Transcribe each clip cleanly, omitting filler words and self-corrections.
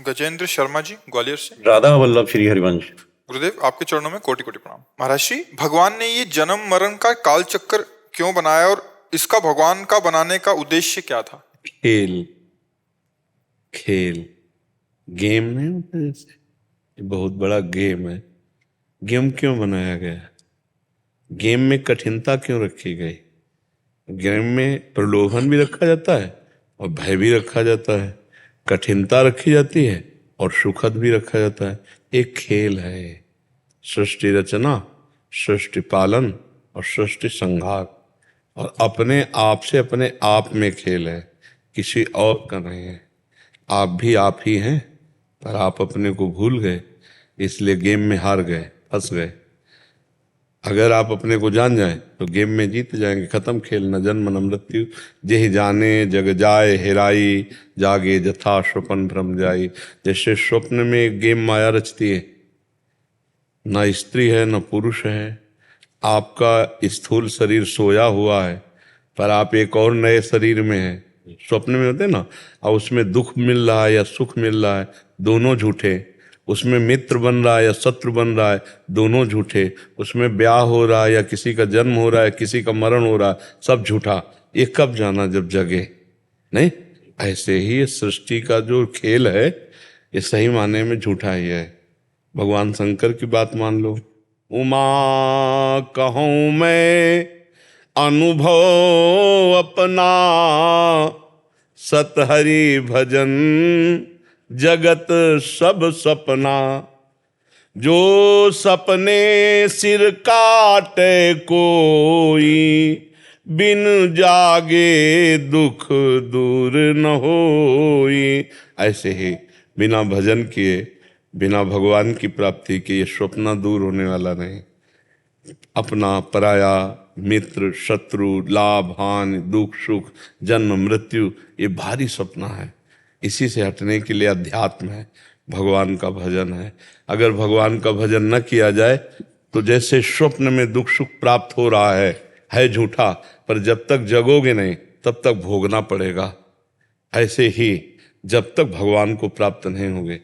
गजेंद्र शर्मा जी, ग्वालियर से। राधा वल्लभ श्री हरिवंश। गुरुदेव, आपके चरणों में कोटि कोटि प्रणाम। महाराज श्री, भगवान ने ये जन्म मरण का काल चक्र क्यों बनाया और इसका भगवान का बनाने का उद्देश्य क्या था? खेल खेल गेम नहीं होता जैसे, ये बहुत बड़ा गेम है। गेम क्यों बनाया गया? गेम में कठिनता क्यों रखी गई? गेम में प्रलोभन भी रखा जाता है और भय भी रखा जाता है, कठिनता रखी जाती है और सुखद भी रखा जाता है। एक खेल है। सृष्टि रचना, सृष्टि पालन और सृष्टि संहार, और अपने आप से अपने आप में खेल है, किसी और का नहीं है। आप ही हैं, पर आप अपने को भूल गए, इसलिए गेम में हार गए, फंस गए। अगर आप अपने को जान जाएं तो गेम में जीत जाएंगे। खत्म खेल, न जन्म न मृत्यु, जेहि जाने जग जाए हेराई, जागे जथा स्वप्न भ्रम जाई। जैसे स्वप्न में एक गेम माया रचती है, न स्त्री है न पुरुष है, आपका स्थूल शरीर सोया हुआ है पर आप एक और नए शरीर में हैं। स्वप्न में होते ना, और उसमें दुख मिल रहा है या सुख मिल रहा है, दोनों झूठे। उसमें मित्र बन रहा है या शत्रु बन रहा है, दोनों झूठे। उसमें ब्याह हो रहा है या किसी का जन्म हो रहा है, किसी का मरण हो रहा है, सब झूठा। ये कब जाना? जब जगे नहीं। ऐसे ही ये सृष्टि का जो खेल है, ये सही माने में झूठा ही है। भगवान शंकर की बात मान लो, उमा कहूँ मैं अनुभव अपना, सतहरि भजन जगत सब सपना। जो सपने सिर काटे कोई, बिन जागे दुख दूर न होई। ऐसे ही बिना भजन किए, बिना भगवान की प्राप्ति के ये स्वप्न दूर होने वाला नहीं। अपना पराया, मित्र शत्रु, लाभ हानि, दुख सुख, जन्म मृत्यु, ये भारी सपना है। इसी से हटने के लिए अध्यात्म है, भगवान का भजन है। अगर भगवान का भजन न किया जाए तो जैसे स्वप्न में दुख सुख प्राप्त हो रहा है झूठा, पर जब तक जगोगे नहीं तब तक भोगना पड़ेगा। ऐसे ही जब तक भगवान को प्राप्त नहीं होगे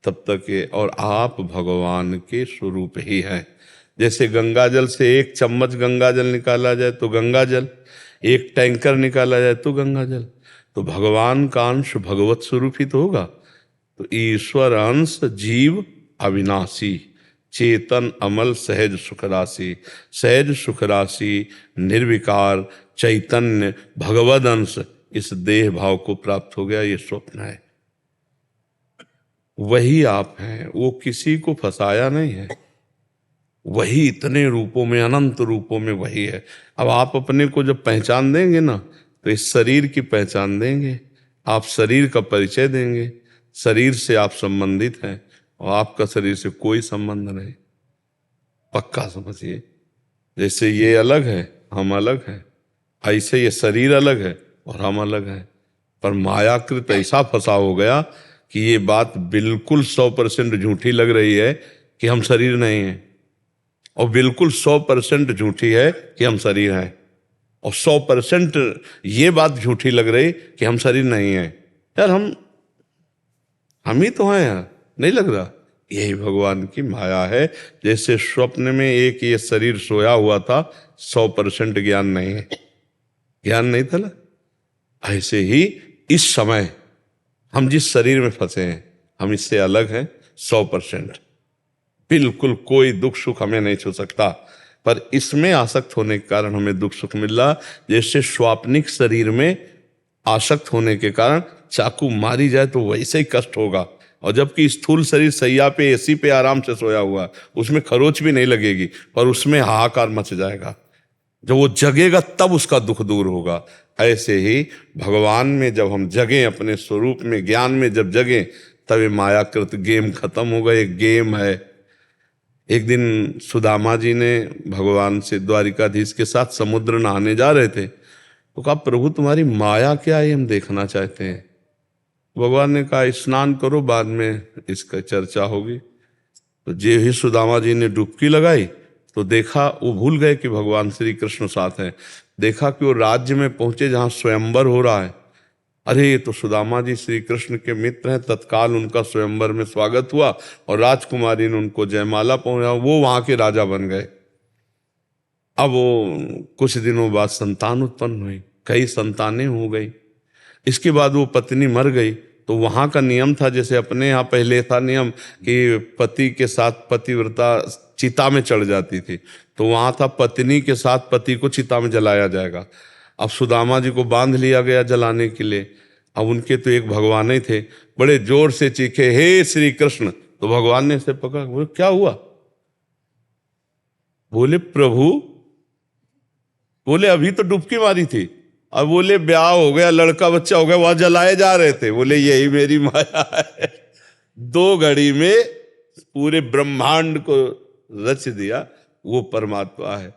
तब तक ये, और आप भगवान के स्वरूप ही हैं। जैसे गंगा जल से एक चम्मच गंगा जल निकाला जाए तो गंगा जल, एक टैंकर निकाला जाए तो गंगा जल। तो भगवान का अंश भगवत स्वरूप ही तो होगा। तो ईश्वर अंश जीव अविनाशी, चेतन अमल सहज सुख राशि। सहज सुख राशि, निर्विकार चैतन्य भगवद अंश, इस देह भाव को प्राप्त हो गया, ये स्वप्न है। वही आप हैं, वो किसी को फंसाया नहीं है। वही इतने रूपों में, अनंत रूपों में वही है। अब आप अपने को जब पहचान देंगे ना, तो इस शरीर की पहचान देंगे, आप शरीर का परिचय देंगे। शरीर से आप संबंधित हैं और आपका शरीर से कोई संबंध नहीं, पक्का समझिए। जैसे ये अलग है, हम अलग हैं, ऐसे ये शरीर अलग है और हम अलग हैं। पर मायाकृत ऐसा फंसा हो गया कि ये बात बिल्कुल 100% झूठी लग रही है कि हम शरीर नहीं हैं, और बिल्कुल 100% झूठी है कि हम शरीर हैं, और 100% ये बात झूठी लग रही कि हम शरीर नहीं हैं। यार हम ही तो हैं यार, नहीं लग रहा? यही भगवान की माया है। जैसे स्वप्न में एक ये शरीर सोया हुआ था, 100% ज्ञान नहीं है, ज्ञान नहीं था ना। ऐसे ही इस समय हम जिस शरीर में फंसे हैं, हम इससे अलग हैं 100%। बिल्कुल कोई दुख सुख हमें नहीं छू सकता, पर इसमें आसक्त होने के कारण हमें दुख सुख मिल रहा। जैसे स्वाप्निक शरीर में आसक्त होने के कारण चाकू मारी जाए तो वैसे ही कष्ट होगा, और जबकि स्थूल शरीर सैया पे, एसी पे आराम से सोया हुआ, उसमें खरोच भी नहीं लगेगी, पर उसमें हाहाकार मच जाएगा। जब वो जगेगा तब उसका दुख दूर होगा। ऐसे ही भगवान में जब हम जगें, अपने स्वरूप में, ज्ञान में जब जगें, तब ये मायाकृत गेम खत्म होगा। एक गेम है। एक दिन सुदामा जी ने भगवान से, द्वारिकाधीश के साथ समुद्र नहाने जा रहे थे, तो कहा प्रभु तुम्हारी माया क्या है, हम देखना चाहते हैं। भगवान ने कहा स्नान करो, बाद में इसका चर्चा होगी। तो जे ही सुदामा जी ने डुबकी लगाई तो देखा, वो भूल गए कि भगवान श्री कृष्ण साथ हैं। देखा कि वो राज्य में पहुंचे जहाँ स्वयंवर हो रहा है, अरे ये तो सुदामा जी श्री कृष्ण के मित्र हैं। तत्काल उनका स्वयंवर में स्वागत हुआ और राजकुमारी ने उनको जयमाला पहुंचा, वो वहां के राजा बन गए। अब वो कुछ दिनों बाद संतान उत्पन्न हुई, कई संतानें हो गई। इसके बाद वो पत्नी मर गई। तो वहां का नियम था, जैसे अपने यहाँ पहले था नियम कि पति के साथ पतिव्रता चिता में चढ़ जाती थी, तो वहां था पत्नी के साथ पति को चिता में जलाया जाएगा। अब सुदामा जी को बांध लिया गया जलाने के लिए। अब उनके तो एक भगवान ही थे, बड़े जोर से चीखे, हे श्री कृष्ण। तो भगवान ने इसे पकड़ा, बोले क्या हुआ? बोले प्रभु, बोले अभी तो डुबकी मारी थी। अब बोले ब्याह हो गया, लड़का बच्चा हो गया, वहां जलाए जा रहे थे। बोले यही मेरी माया है। 2 घड़ी में पूरे ब्रह्मांड को रच दिया, वो परमात्मा है।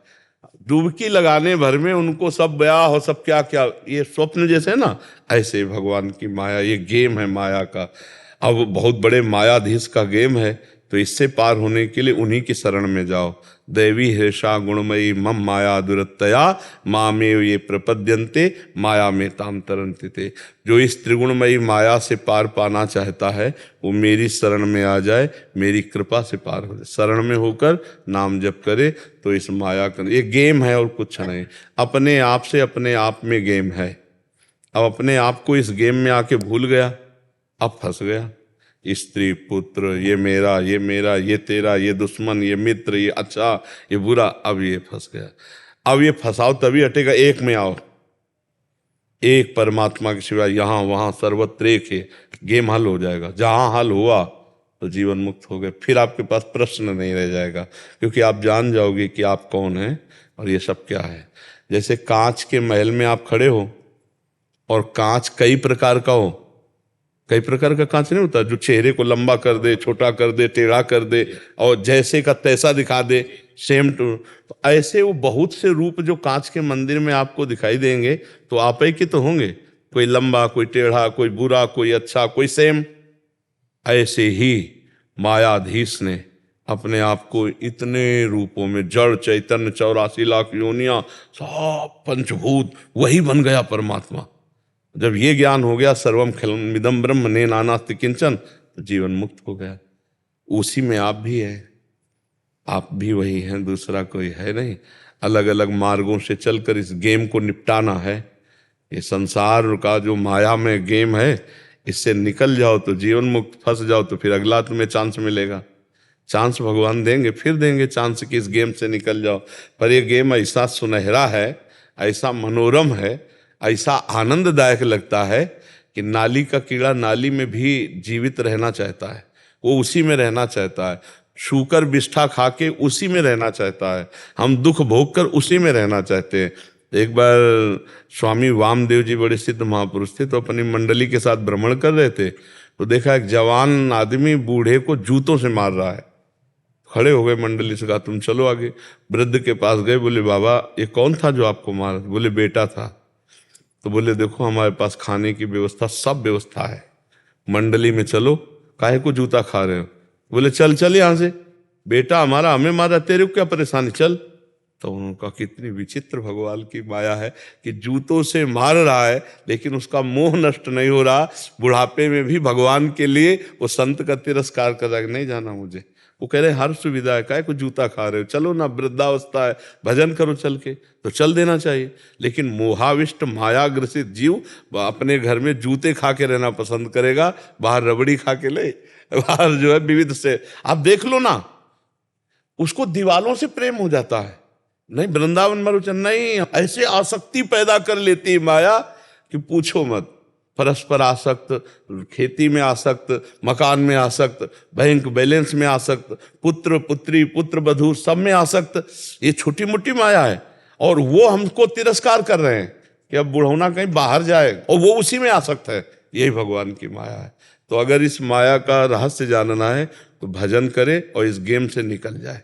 डुबकी लगाने भर में उनको सब ब्याह हो, सब क्या क्या, ये स्वप्न जैसे है ना, ऐसे भगवान की माया, ये गेम है माया का। अब बहुत बड़े मायाधीश का गेम है, तो इससे पार होने के लिए उन्हीं की शरण में जाओ। दैवी हृषा गुणमयी मम माया दुरत्तया मामेव ये प्रपद्यन्ते माया में ताम तरन्ति ते। जो इस त्रिगुणमयी माया से पार पाना चाहता है वो मेरी शरण में आ जाए, मेरी कृपा से पार हो जाए। शरण में होकर नाम जप करे तो इस माया का ये गेम है और कुछ नहीं। अपने आप से अपने आप में गेम है। अब अपने आप को इस गेम में आके भूल गया, अब फंस गया। स्त्री पुत्र, ये मेरा, ये मेरा, ये तेरा, ये दुश्मन, ये मित्र, ये अच्छा, ये बुरा, अब ये फंस गया। अब ये फंसाओ तभी हटेगा, एक में आओ, एक परमात्मा के सिवा यहाँ वहाँ सर्वत्र एक है, गेम हल हो जाएगा। जहाँ हल हुआ तो जीवन मुक्त हो गए, फिर आपके पास प्रश्न नहीं रह जाएगा, क्योंकि आप जान जाओगे कि आप कौन हैं और ये सब क्या है। जैसे कांच के महल में आप खड़े हो और कांच कई प्रकार का हो, कई प्रकार का कांच नहीं होता, जो चेहरे को लंबा कर दे, छोटा कर दे, टेढ़ा कर दे और जैसे का तैसा दिखा दे, सेम टू। तो ऐसे वो बहुत से रूप जो कांच के मंदिर में आपको दिखाई देंगे, तो आप ही के तो होंगे, कोई लंबा, कोई टेढ़ा, कोई बुरा, कोई अच्छा, कोई सेम। ऐसे ही मायाधीश ने अपने आप को इतने रूपों में, जड़ चैतन्य 84 लाख योनियां, सब पंचभूत, वही बन गया परमात्मा। जब ये ज्ञान हो गया, सर्वम खिलमिदं ब्रह्म ने नानास्ति किंचन, तो जीवन मुक्त हो गया। उसी में आप भी हैं, आप भी वही हैं, दूसरा कोई है नहीं। अलग अलग मार्गों से चलकर इस गेम को निपटाना है। ये संसार का जो माया में गेम है, इससे निकल जाओ तो जीवन मुक्त, फंस जाओ तो फिर अगला तुम्हें चांस मिलेगा। चांस भगवान देंगे, फिर देंगे चांस कि इस गेम से निकल जाओ। पर ये गेम ऐसा सुनहरा है, ऐसा मनोरम है, ऐसा आनंददायक लगता है कि नाली का कीड़ा नाली में भी जीवित रहना चाहता है, वो उसी में रहना चाहता है। शूकर बिष्ठा खा के उसी में रहना चाहता है। हम दुख भोग कर उसी में रहना चाहते हैं। एक बार स्वामी वामदेव जी बड़े सिद्ध महापुरुष थे, तो अपनी मंडली के साथ भ्रमण कर रहे थे, तो देखा एक जवान आदमी बूढ़े को जूतों से मार रहा है। खड़े हो गए, मंडली से कहा तुम चलो आगे। वृद्ध के पास गए, बोले बाबा ये कौन था जो आपको मारा? बोले बेटा था। तो बोले देखो हमारे पास खाने की व्यवस्था, सब व्यवस्था है, मंडली में चलो, काहे को जूता खा रहे हो? बोले चल चल यहाँ से, बेटा हमारा हमें मारा, तेरे को क्या परेशानी, चल। तो उनका कितनी विचित्र भगवान की माया है कि जूतों से मार रहा है लेकिन उसका मोह नष्ट नहीं हो रहा। बुढ़ापे में भी भगवान के लिए वो संत का तिरस्कार कर रहा है, नहीं जाना मुझे। वो कह रहे हर सुविधा है, काहे को जूता खा रहे हो, चलो ना, वृद्धावस्था है, भजन करो चल के, तो चल देना चाहिए। लेकिन मोहाविष्ट मायाग्रसित जीव अपने घर में जूते खा के रहना पसंद करेगा, बाहर रबड़ी खा के ले, बाहर जो है विविध से, आप देख लो ना, उसको दीवालों से प्रेम हो जाता है। नहीं वृंदावन मरुचन नहीं, ऐसे आसक्ति पैदा कर लेती है माया कि पूछो मत। परस्पर आसक्त, खेती में आसक्त, मकान में आसक्त, बैंक बैलेंस में आसक्त, पुत्र पुत्री, पुत्र वधू, सब में आसक्त। ये छोटी मोटी माया है और वो हमको तिरस्कार कर रहे हैं कि अब बुढ़ौना कहीं बाहर जाए और वो उसी में आसक्त है। यही भगवान की माया है। तो अगर इस माया का रहस्य जानना है तो भजन करे और इस गेम से निकल जाए।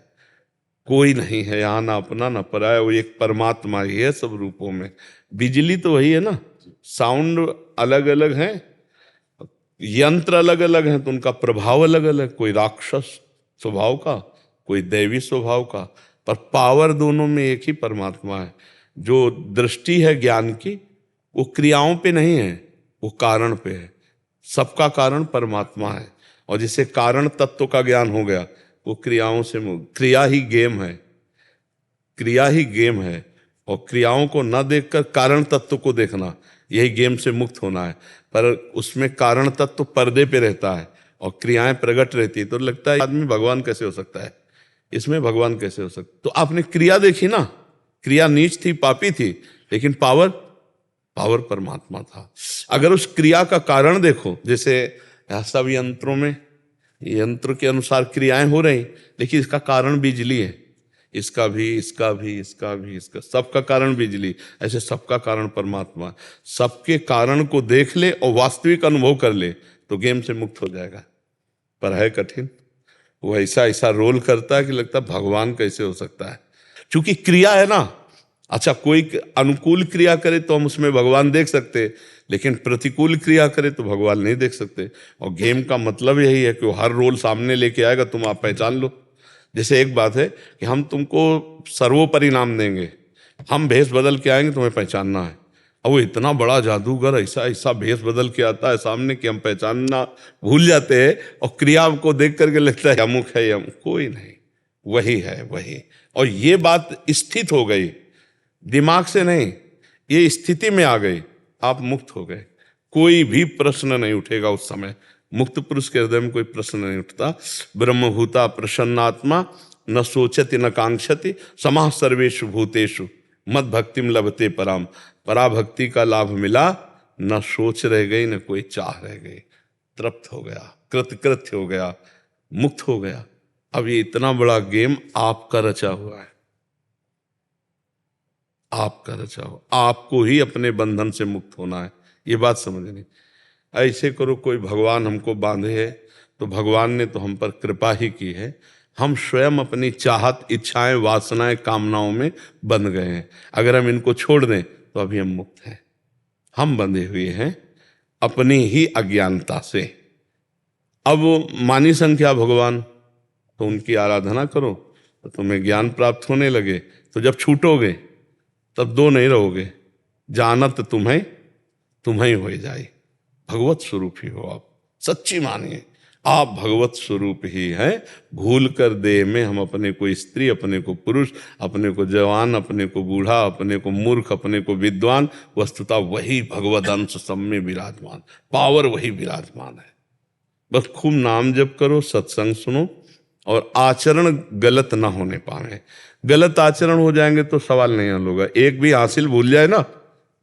कोई नहीं है यहाँ, ना अपना ना पराया, वो एक परमात्मा ही है सब रूपों में। बिजली तो वही है ना, साउंड अलग अलग हैं, यंत्र अलग अलग हैं, तो उनका प्रभाव अलग अलग, कोई राक्षस स्वभाव का, कोई दैवी स्वभाव का, पर पावर दोनों में एक ही परमात्मा है। जो दृष्टि है ज्ञान की, वो क्रियाओं पे नहीं है, वो कारण पे है। सबका कारण परमात्मा है, और जिसे कारण तत्व का ज्ञान हो गया वो क्रियाओं से मुक्त। क्रिया ही गेम है, क्रिया ही गेम है, और क्रियाओं को न देखकर कारण तत्व को देखना, यही गेम से मुक्त होना है। पर उसमें कारण तत्व पर्दे पे रहता है और क्रियाएं प्रकट रहती है, तो लगता है आदमी भगवान कैसे हो सकता है, इसमें भगवान कैसे हो सकता। तो आपने क्रिया देखी ना, क्रिया नीच थी, पापी थी, लेकिन पावर पावर परमात्मा था। अगर उस क्रिया का कारण देखो, जैसे सब यंत्रों में यंत्र के अनुसार क्रियाएं हो रही, लेकिन इसका कारण बिजली है, इसका भी, इसका भी, इसका भी, इसका, सबका कारण बिजली। ऐसे सबका कारण परमात्मा। सबके कारण को देख ले और वास्तविक अनुभव कर ले तो गेम से मुक्त हो जाएगा। पर है कठिन, वो ऐसा ऐसा रोल करता है कि लगता है भगवान कैसे हो सकता है, क्योंकि क्रिया है ना। अच्छा, कोई अनुकूल क्रिया करे तो हम उसमें भगवान देख सकते, लेकिन प्रतिकूल क्रिया करे तो भगवान नहीं देख सकते। और गेम का मतलब यही है कि वो हर रोल सामने लेके आएगा, तुम आप पहचान लो। जैसे एक बात है कि हम तुमको सर्वोपरि नाम देंगे, हम भेष बदल के आएंगे, तुम्हें पहचानना है। और वो इतना बड़ा जादूगर ऐसा ऐसा भेष बदल के आता है सामने कि हम पहचानना भूल जाते हैं, और क्रिया को देख करके लगता है अमुक है, अमुक कोई नहीं, वही है वही। और ये बात स्थित हो गई, दिमाग से नहीं, ये स्थिति में आ गई, आप मुक्त हो गए। कोई भी प्रश्न नहीं उठेगा उस समय। मुक्त पुरुष के हृदय में कोई प्रश्न नहीं उठता। ब्रह्मभूता प्रसन्नात्मा न सोचति न कांक्षति समाः सर्वेषु भूतेषु मद भक्तिम लभते पराम। पराभक्ति का लाभ मिला, न सोच रह गई न कोई चाह रह गई, तृप्त हो गया, कृतकृत्य हो गया, मुक्त हो गया। अब ये इतना बड़ा गेम आपका रचा हुआ है, आपका रचा हो, आपको ही अपने बंधन से मुक्त होना है। ये बात समझनी। ऐसे करो कोई भगवान हमको बांधे है तो भगवान ने तो हम पर कृपा ही की है। हम स्वयं अपनी चाहत, इच्छाएं, वासनाएं, कामनाओं में बंध गए हैं। अगर हम इनको छोड़ दें तो अभी हम मुक्त हैं। हम बंधे हुए हैं अपनी ही अज्ञानता से। अब मानी संख्या भगवान, तो उनकी आराधना करो तो तुम्हें ज्ञान प्राप्त होने लगे। तो जब छूटोगे तब दो नहीं रहोगे, जानत तुम्हें तुम्हें हो जाए। भगवत स्वरूप ही हो आप, सच्ची मानिए आप भगवत स्वरूप ही हैं। भूल कर देह में हम अपने को स्त्री, अपने को पुरुष, अपने को जवान, अपने को बूढ़ा, अपने को मूर्ख, अपने को विद्वान, वस्तुतः वही भगवत अंश सब में विराजमान, पावर वही विराजमान है। बस खूब नाम जप करो, सत्संग सुनो, और आचरण गलत ना होने पाए। गलत आचरण हो जाएंगे तो सवाल नहीं हल होगा। एक भी हासिल भूल जाए ना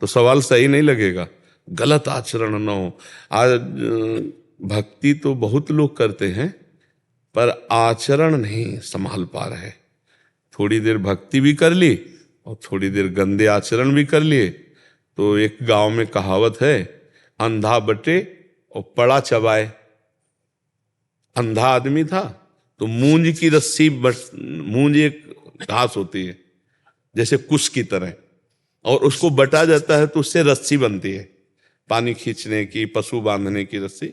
तो सवाल सही नहीं लगेगा। गलत आचरण ना हो। आज भक्ति तो बहुत लोग करते हैं पर आचरण नहीं संभाल पा रहे। थोड़ी देर भक्ति भी कर ली और थोड़ी देर गंदे आचरण भी कर लिए। तो एक गांव में कहावत है, अंधा बटे और पड़ा चबाए। अंधा आदमी था तो मूंज की रस्सी, मूंज एक घास होती है जैसे कुश की तरह, और उसको बटा जाता है तो उससे रस्सी बनती है, पानी खींचने की, पशु बांधने की रस्सी।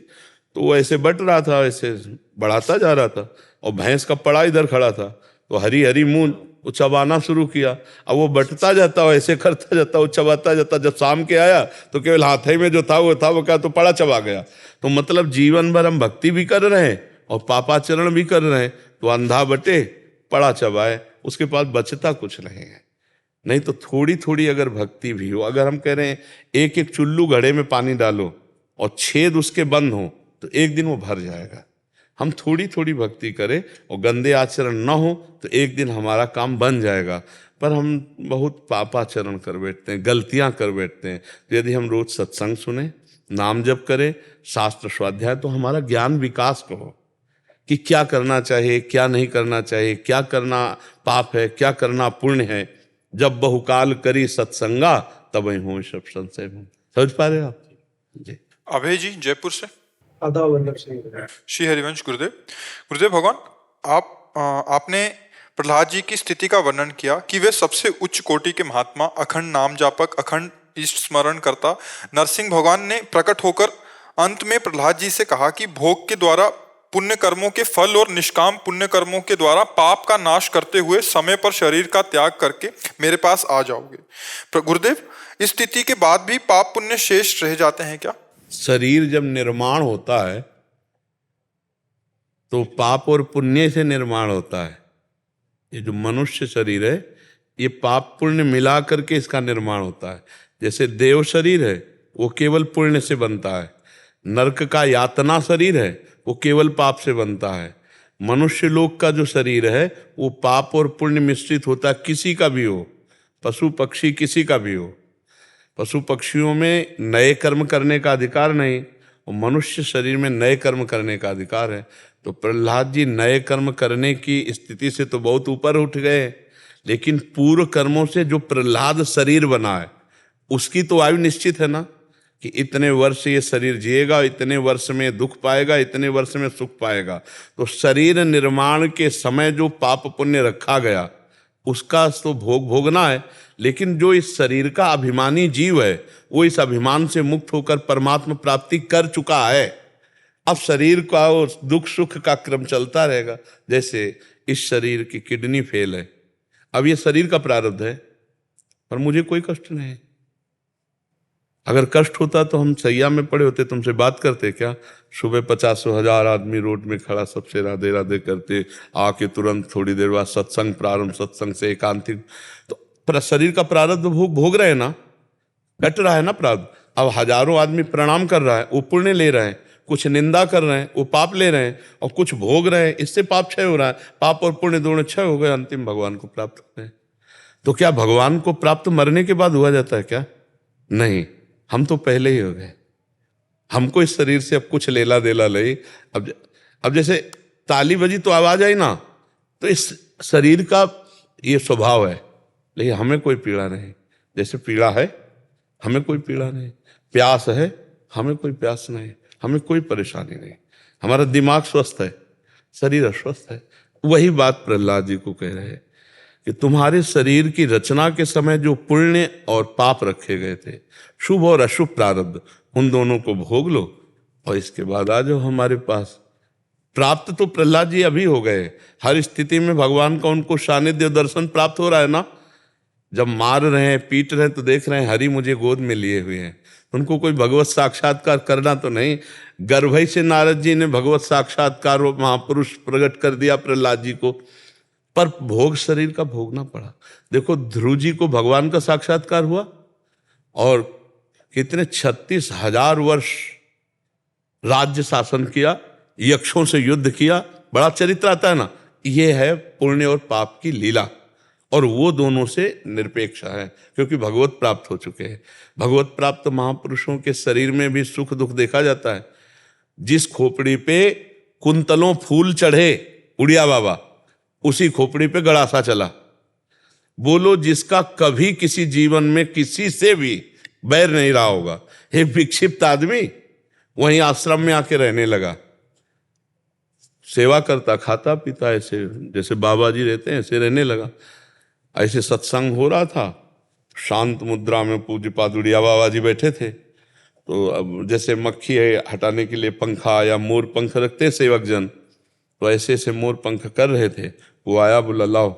तो वो ऐसे बट रहा था, ऐसे बढ़ाता जा रहा था, और भैंस का पड़ा इधर खड़ा था, तो हरी हरी मूंज वो चबाना शुरू किया। अब वो बटता जाता, वो ऐसे करता जाता, वो चबाता जाता। जब शाम के आया तो केवल हाथ ही में जो था वो क्या, तो पड़ा चबा गया। तो मतलब जीवन भर हम भक्ति भी कर रहे हैं और पापाचरण भी कर रहे हैं, तो अंधा बटे पड़ा चबाए, उसके पास बचता कुछ नहीं है। नहीं तो थोड़ी थोड़ी अगर भक्ति भी हो, अगर हम कह रहे हैं एक एक चुल्लू घड़े में पानी डालो और छेद उसके बंद हो तो एक दिन वो भर जाएगा। हम थोड़ी थोड़ी भक्ति करें और गंदे आचरण ना हो तो एक दिन हमारा काम बन जाएगा। पर हम बहुत पापाचरण कर बैठते हैं, गलतियां कर बैठते हैं। तो यदि हम रोज सत्संग सुने, नाम जप करें, शास्त्र स्वाध्याय, तो हमारा ज्ञान विकास को हो कि क्या करना चाहिए, क्या नहीं करना चाहिए, क्या करना पाप है, क्या करना पुण्य है। जब बहुकाल करी सत्संगा तब हो सब संशय। समझ पा रहे हो आप जी? अभय जी जयपुर से। आदाब वल्लभ सिंह। श्री हरिवंश गुरुदेव। गुरुदेव भगवान, आपने प्रहलाद जी की स्थिति का वर्णन किया कि वे सबसे उच्च कोटि के महात्मा, अखंड नाम जापक, अखंड इष्ट स्मरण करता। नरसिंह भगवान ने प्रकट होकर अंत में प्रहलाद जी से कहा कि भोग के द्वारा पुण्य कर्मों के फल और निष्काम पुण्य कर्मों के द्वारा पाप का नाश करते हुए समय पर शरीर का त्याग करके मेरे पास आ जाओगे। गुरुदेव, इस स्थिति के बाद भी पाप पुण्य शेष रह जाते हैं क्या? शरीर जब निर्माण होता है तो पाप और पुण्य से निर्माण होता है। ये जो मनुष्य शरीर है ये पाप पुण्य मिला करके इसका निर्माण होता है। जैसे देव शरीर है वो केवल पुण्य से बनता है, नरक का यातना शरीर है वो केवल पाप से बनता है, मनुष्य लोक का जो शरीर है वो पाप और पुण्य मिश्रित होता है, किसी का भी हो, पशु पक्षी किसी का भी हो। पशु पक्षियों में नए कर्म करने का अधिकार नहीं और मनुष्य शरीर में नए कर्म करने का अधिकार है। तो प्रहलाद जी नए कर्म करने की स्थिति से तो बहुत ऊपर उठ गए, लेकिन पूर्व कर्मों से जो प्रहलाद शरीर बना है उसकी तो आयु निश्चित है ना, कि इतने वर्ष ये शरीर जिएगा, इतने वर्ष में दुख पाएगा, इतने वर्ष में सुख पाएगा। तो शरीर निर्माण के समय जो पाप पुण्य रखा गया उसका तो भोग भोगना है, लेकिन जो इस शरीर का अभिमानी जीव है वो इस अभिमान से मुक्त होकर परमात्मा प्राप्ति कर चुका है। अब शरीर का और दुख सुख का क्रम चलता रहेगा। जैसे इस शरीर की किडनी फेल है, अब ये शरीर का प्रारब्ध है, पर मुझे कोई कष्ट नहीं। अगर कष्ट होता तो हम सैया में पड़े होते, तुमसे बात करते क्या? सुबह 50,000 आदमी रोड में खड़ा सबसे राधे राधे करते, आके तुरंत थोड़ी देर बाद सत्संग प्रारंभ, सत्संग से एकांतिक। तो शरीर का प्रारब्ध भोग रहे हैं ना, कट रहा है ना प्रारब्ध। अब हजारों आदमी प्रणाम कर रहा है वो पुण्य ले रहे हैं, कुछ निंदा कर रहे हैं वो पाप ले रहे हैं, और कुछ भोग रहे हैं इससे पाप क्षय हो रहा है। पाप और पुण्य दोनों क्षय हो गए, अंतिम भगवान को प्राप्त होते हैं। तो क्या भगवान को प्राप्त मरने के बाद हुआ जाता है क्या? नहीं, हम तो पहले ही हो गए। हमको इस शरीर से अब कुछ लेला देला नहीं। अब जैसे ताली बजी तो आवाज आई ना, तो इस शरीर का ये स्वभाव है, लेकिन हमें कोई पीड़ा नहीं। जैसे पीड़ा है हमें कोई पीड़ा नहीं, प्यास है हमें कोई प्यास नहीं, हमें कोई परेशानी नहीं। हमारा दिमाग स्वस्थ है, शरीर अस्वस्थ है। वही बात प्रहलाद जी को कह रहे हैं कि तुम्हारे शरीर की रचना के समय जो पुण्य और पाप रखे गए थे, शुभ और अशुभ प्रारब्ध, उन दोनों को भोग लो और इसके बाद आ जाओ हमारे पास। प्राप्त तो प्रहलाद जी अभी हो गए, हर स्थिति में भगवान का उनको सानिध्य दर्शन प्राप्त हो रहा है ना। जब मार रहे हैं पीट रहे हैं तो देख रहे हैं हरि मुझे गोद में लिए हुए हैं। उनको कोई भगवत साक्षात्कार करना तो नहीं, गर्भ से नारद जी ने भगवत साक्षात्कार महापुरुष प्रकट कर दिया प्रहलाद जी को, पर भोग शरीर का भोगना पड़ा। देखो ध्रुव जी को भगवान का साक्षात्कार हुआ और कितने 36,000 वर्ष राज्य शासन किया, यक्षों से युद्ध किया, बड़ा चरित्र आता है ना। ये है पुण्य और पाप की लीला, और वो दोनों से निरपेक्ष है क्योंकि भगवत प्राप्त हो चुके हैं। भगवत प्राप्त महापुरुषों के शरीर में भी सुख दुख देखा जाता है। जिस खोपड़ी पे कुंतलों फूल चढ़े उड़िया बाबा, उसी खोपड़ी पे गड़ासा चला। बोलो जिसका कभी किसी जीवन में किसी से भी बैर नहीं रहा होगा, एक विक्षिप्त आदमी वहीं आश्रम में आके रहने लगा, सेवा करता, खाता पीता, ऐसे जैसे बाबा जी रहते हैं ऐसे रहने लगा। ऐसे सत्संग हो रहा था, शांत मुद्रा में पूज्य पादुड़िया बाबा जी बैठे थे। तो अब जैसे मक्खी है हटाने के लिए पंखा या मोर पंख रखते हैं सेवक जन, तो ऐसे ऐसे मोर पंख कर रहे थे। वो आया, बोला लाओ,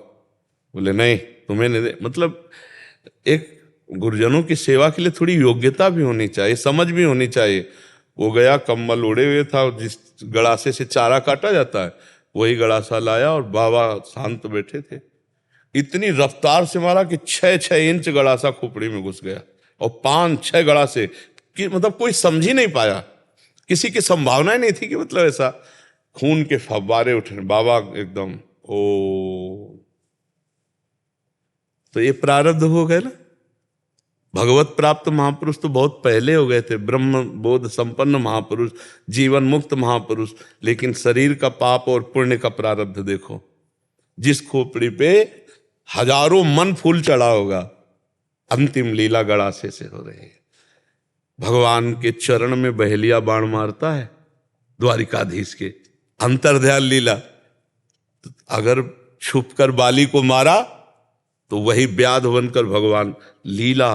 बोले नहीं तुम्हें नहीं दे। मतलब एक गुरुजनों की सेवा के लिए थोड़ी योग्यता भी होनी चाहिए, समझ भी होनी चाहिए। वो गया, कंबल ओढ़े हुए था, जिस गड़ासे से चारा काटा जाता है वही गड़ासा लाया और बाबा शांत बैठे थे। इतनी रफ्तार से मारा कि 6-6 इंच गड़ासा खोपड़ी में घुस गया और 5-6 गड़ासे कि मतलब कोई समझ ही नहीं पाया, किसी की संभावना ही नहीं थी कि मतलब ऐसा खून के फव्वारे उठे। बाबा एकदम ओ, तो ये प्रारब्ध हो गए ना। भगवत प्राप्त महापुरुष तो बहुत पहले हो गए थे, ब्रह्म बोध संपन्न महापुरुष, जीवन मुक्त महापुरुष, लेकिन शरीर का पाप और पुण्य का प्रारब्ध देखो। जिस खोपड़ी पे हजारों मन फूल चढ़ा होगा, अंतिम लीला गड़ासे से हो रही है। भगवान के चरण में बहेलिया बाण मारता है द्वारिकाधीश के, अंतर्ध्यान लीला। तो अगर छुपकर बाली को मारा तो वही व्याध बनकर भगवान लीला,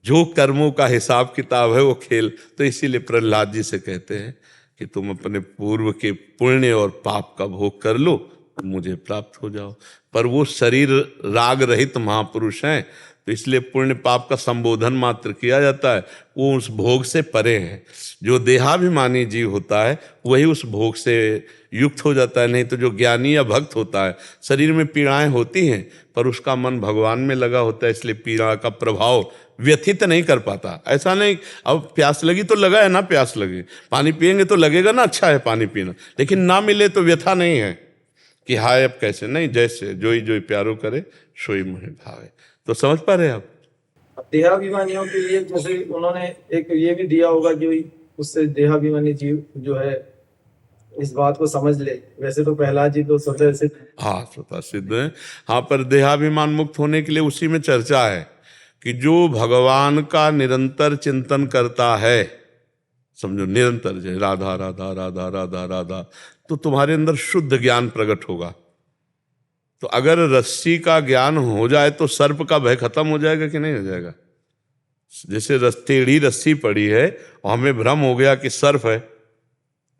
जो कर्मों का हिसाब किताब है वो खेल। तो इसीलिए प्रहलाद जी से कहते हैं कि तुम अपने पूर्व के पुण्य और पाप का भोग कर लो, मुझे प्राप्त हो जाओ। पर वो शरीर राग रहित महापुरुष हैं, तो इसलिए पुण्य पाप का संबोधन मात्र किया जाता है, वो उस भोग से परे है। जो देहाभिमानी जीव होता है वही उस भोग से युक्त हो जाता है। नहीं तो जो ज्ञानी या भक्त होता है, शरीर में पीड़ाएं होती हैं पर उसका मन भगवान में लगा होता है, इसलिए पीड़ा का प्रभाव व्यथित नहीं कर पाता। ऐसा नहीं अब प्यास लगी तो लगा है ना, प्यास लगी, पानी पिएंगे तो लगेगा ना अच्छा है पानी पीना, लेकिन ना मिले तो व्यथा नहीं है कि हाय अब कैसे, नहीं, जैसे जोई जोई प्यारो करे सोई मुहे भावे। तो समझ पा रहे आप? अब देहाभिमानियों के लिए जैसे उन्होंने एक ये भी दिया होगा कि उससे देहाभिमानी जीव जो है इस बात को समझ ले। वैसे तो प्रहलाद जी तो स्वतः से हाँ, स्वतः सिद्ध है। हाँ, पर देहाभिमान मुक्त होने के लिए उसी में चर्चा है कि जो भगवान का निरंतर चिंतन करता है, समझो निरंतर, जय राधा राधा राधा राधा राधा, तो तुम्हारे अंदर शुद्ध ज्ञान प्रकट होगा। तो अगर रस्सी का ज्ञान हो जाए तो सर्प का भय खत्म हो जाएगा कि नहीं हो जाएगा? जैसे टेढ़ी रस्सी पड़ी है और हमें भ्रम हो गया कि सर्प है,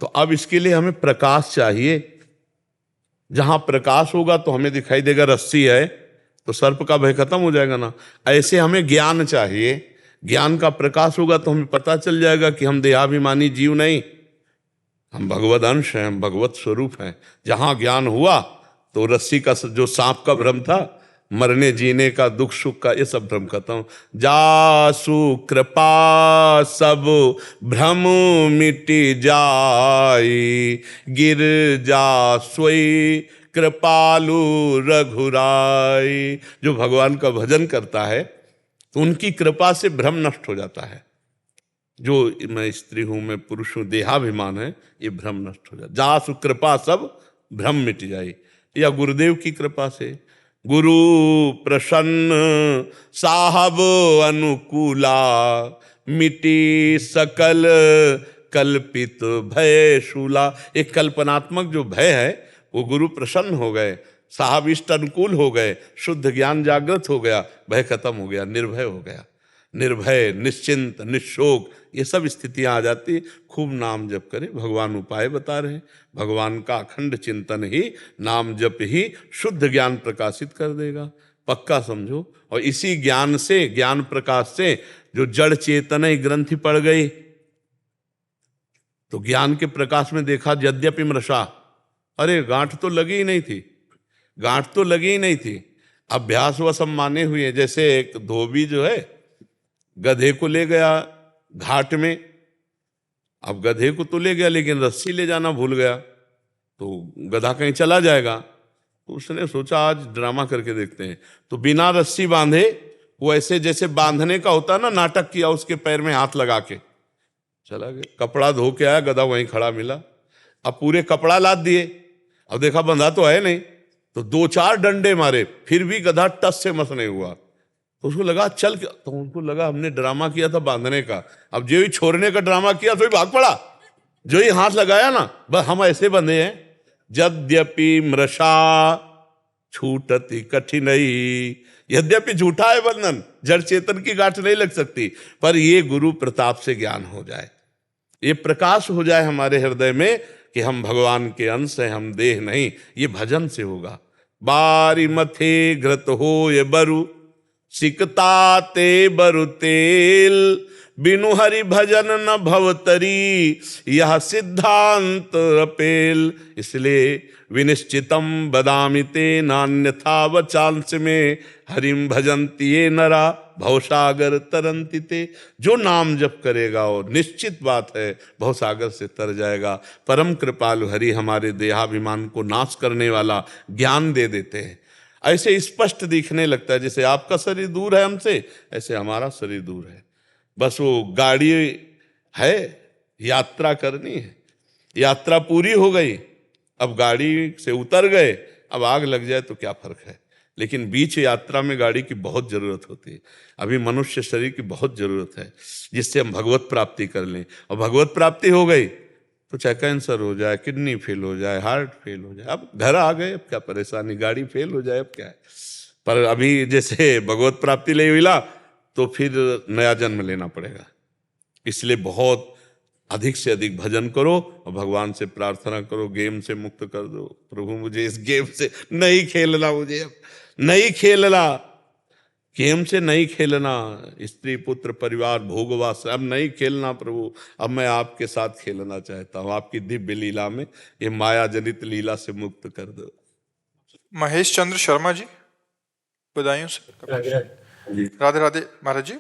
तो अब इसके लिए हमें प्रकाश चाहिए। जहां प्रकाश होगा तो हमें दिखाई देगा रस्सी है, तो सर्प का भय खत्म हो जाएगा ना। ऐसे हमें ज्ञान चाहिए, ज्ञान का प्रकाश होगा तो हमें पता चल जाएगा कि हम देहाभिमानी जीव नहीं, हम भगवद अंश हैं, हम भगवत स्वरूप हैं। जहां ज्ञान हुआ तो रस्सी का जो सांप का भ्रम था, मरने जीने का, दुख सुख का, ये सब भ्रम खत्म। जासु कृपा सब भ्रम मिटि जाई, गिर जा सोई कृपालु रघुराई। जो भगवान का भजन करता है तो उनकी कृपा से भ्रम नष्ट हो जाता है। जो मैं स्त्री हूं, मैं पुरुष हूं, देहाभिमान है, ये भ्रम नष्ट हो जाता। जासु कृपा सब भ्रम मिट जाई, या गुरुदेव की कृपा से। गुरु प्रसन्न साहब अनुकूला, मिटी सकल कल्पित भय शूला। एक कल्पनात्मक जो भय है वो गुरु प्रसन्न हो गए, साहब इष्ट अनुकूल हो गए, शुद्ध ज्ञान जागृत हो गया, भय खत्म हो गया, निर्भय हो गया। निर्भय, निश्चिंत, निशोक, ये सब स्थितियां आ जाती। खूब नाम जप करें, भगवान उपाय बता रहे हैं। भगवान का अखंड चिंतन ही, नाम जप ही शुद्ध ज्ञान प्रकाशित कर देगा, पक्का समझो। और इसी ज्ञान से, ज्ञान प्रकाश से जो जड़ चेतन ग्रंथि पड़ गई, तो ज्ञान के प्रकाश में देखा यद्यपि मृषा, अरे गांठ तो लगी ही नहीं थी, गांठ तो लगी ही नहीं थी, अभ्यास व सब माने हुए। जैसे एक धोबी जो है गधे को ले गया घाट में, अब गधे को तो ले गया लेकिन रस्सी ले जाना भूल गया, तो गधा कहीं चला जाएगा। तो उसने सोचा आज ड्रामा करके देखते हैं, तो बिना रस्सी बांधे, वो ऐसे जैसे बांधने का होता है ना, नाटक किया, उसके पैर में हाथ लगा के चला गया। कपड़ा धो के आया, गधा वहीं खड़ा मिला। अब पूरे कपड़ा लाद दिए, अब देखा बंधा तो है नहीं, तो 2-4 डंडे मारे, फिर भी गधा टस से मस नहीं हुआ। तो उसको लगा चल, तो उनको लगा हमने ड्रामा किया था बांधने का, अब जो ही छोड़ने का ड्रामा किया तो ही भाग पड़ा, जो ही हाथ लगाया ना, बस हम ऐसे बंधे हैं। यद्यपि मृषा छूटती कठिनई, यद्यपि झूठा है बंधन, जड़ चेतन की गांठ नहीं लग सकती, पर ये गुरु प्रताप से ज्ञान हो जाए, ये प्रकाश हो जाए हमारे हृदय में कि हम भगवान के अंश हैं, हम देह नहीं। ये भजन से होगा। बारी मथे घृत हो ये बरु, सिकता ते बरु तेल, बिनु हरि भजन न भवतरी, यह सिद्धांत अपेल। इसलिए विनिश्चितम बदामि ते नान्यथा वचांस में, हरिम भजन्ति ये नरा भवसागर तरंति ते। जो नाम जप करेगा वो निश्चित बात है भवसागर से तर जाएगा। परम कृपालु हरि हमारे देहाभिमान को नाश करने वाला ज्ञान दे देते हैं। ऐसे स्पष्ट दिखने लगता है, जैसे आपका शरीर दूर है हमसे, ऐसे हमारा शरीर दूर है। बस वो गाड़ी है, यात्रा करनी है, यात्रा पूरी हो गई, अब गाड़ी से उतर गए, अब आग लग जाए तो क्या फर्क है। लेकिन बीच यात्रा में गाड़ी की बहुत जरूरत होती है। अभी मनुष्य शरीर की बहुत जरूरत है जिससे हम भगवत प्राप्ति कर लें। और भगवत प्राप्ति हो गई तो चाहे कैंसर हो जाए, किडनी फेल हो जाए, हार्ट फेल हो जाए, अब घर आ गए, अब क्या परेशानी, गाड़ी फेल हो जाए अब क्या है। पर अभी जैसे भगवत प्राप्ति ले मिला तो फिर नया जन्म लेना पड़ेगा। इसलिए बहुत अधिक से अधिक भजन करो और भगवान से प्रार्थना करो, गेम से मुक्त कर दो। प्रभु मुझे इस गेम से नहीं खेलना, मुझे अब नहीं खेलना। कि हमसे नहीं खेलना, स्त्री पुत्र परिवार भोगवास, अब नहीं खेलना प्रभु, अब मैं आपके साथ खेलना चाहता हूँ, आपकी दिव्य लीला में, ये माया जनित लीला से मुक्त कर दो। महेश चंद्र शर्मा जी, बधाइयों से। राधे राधे महाराज जी।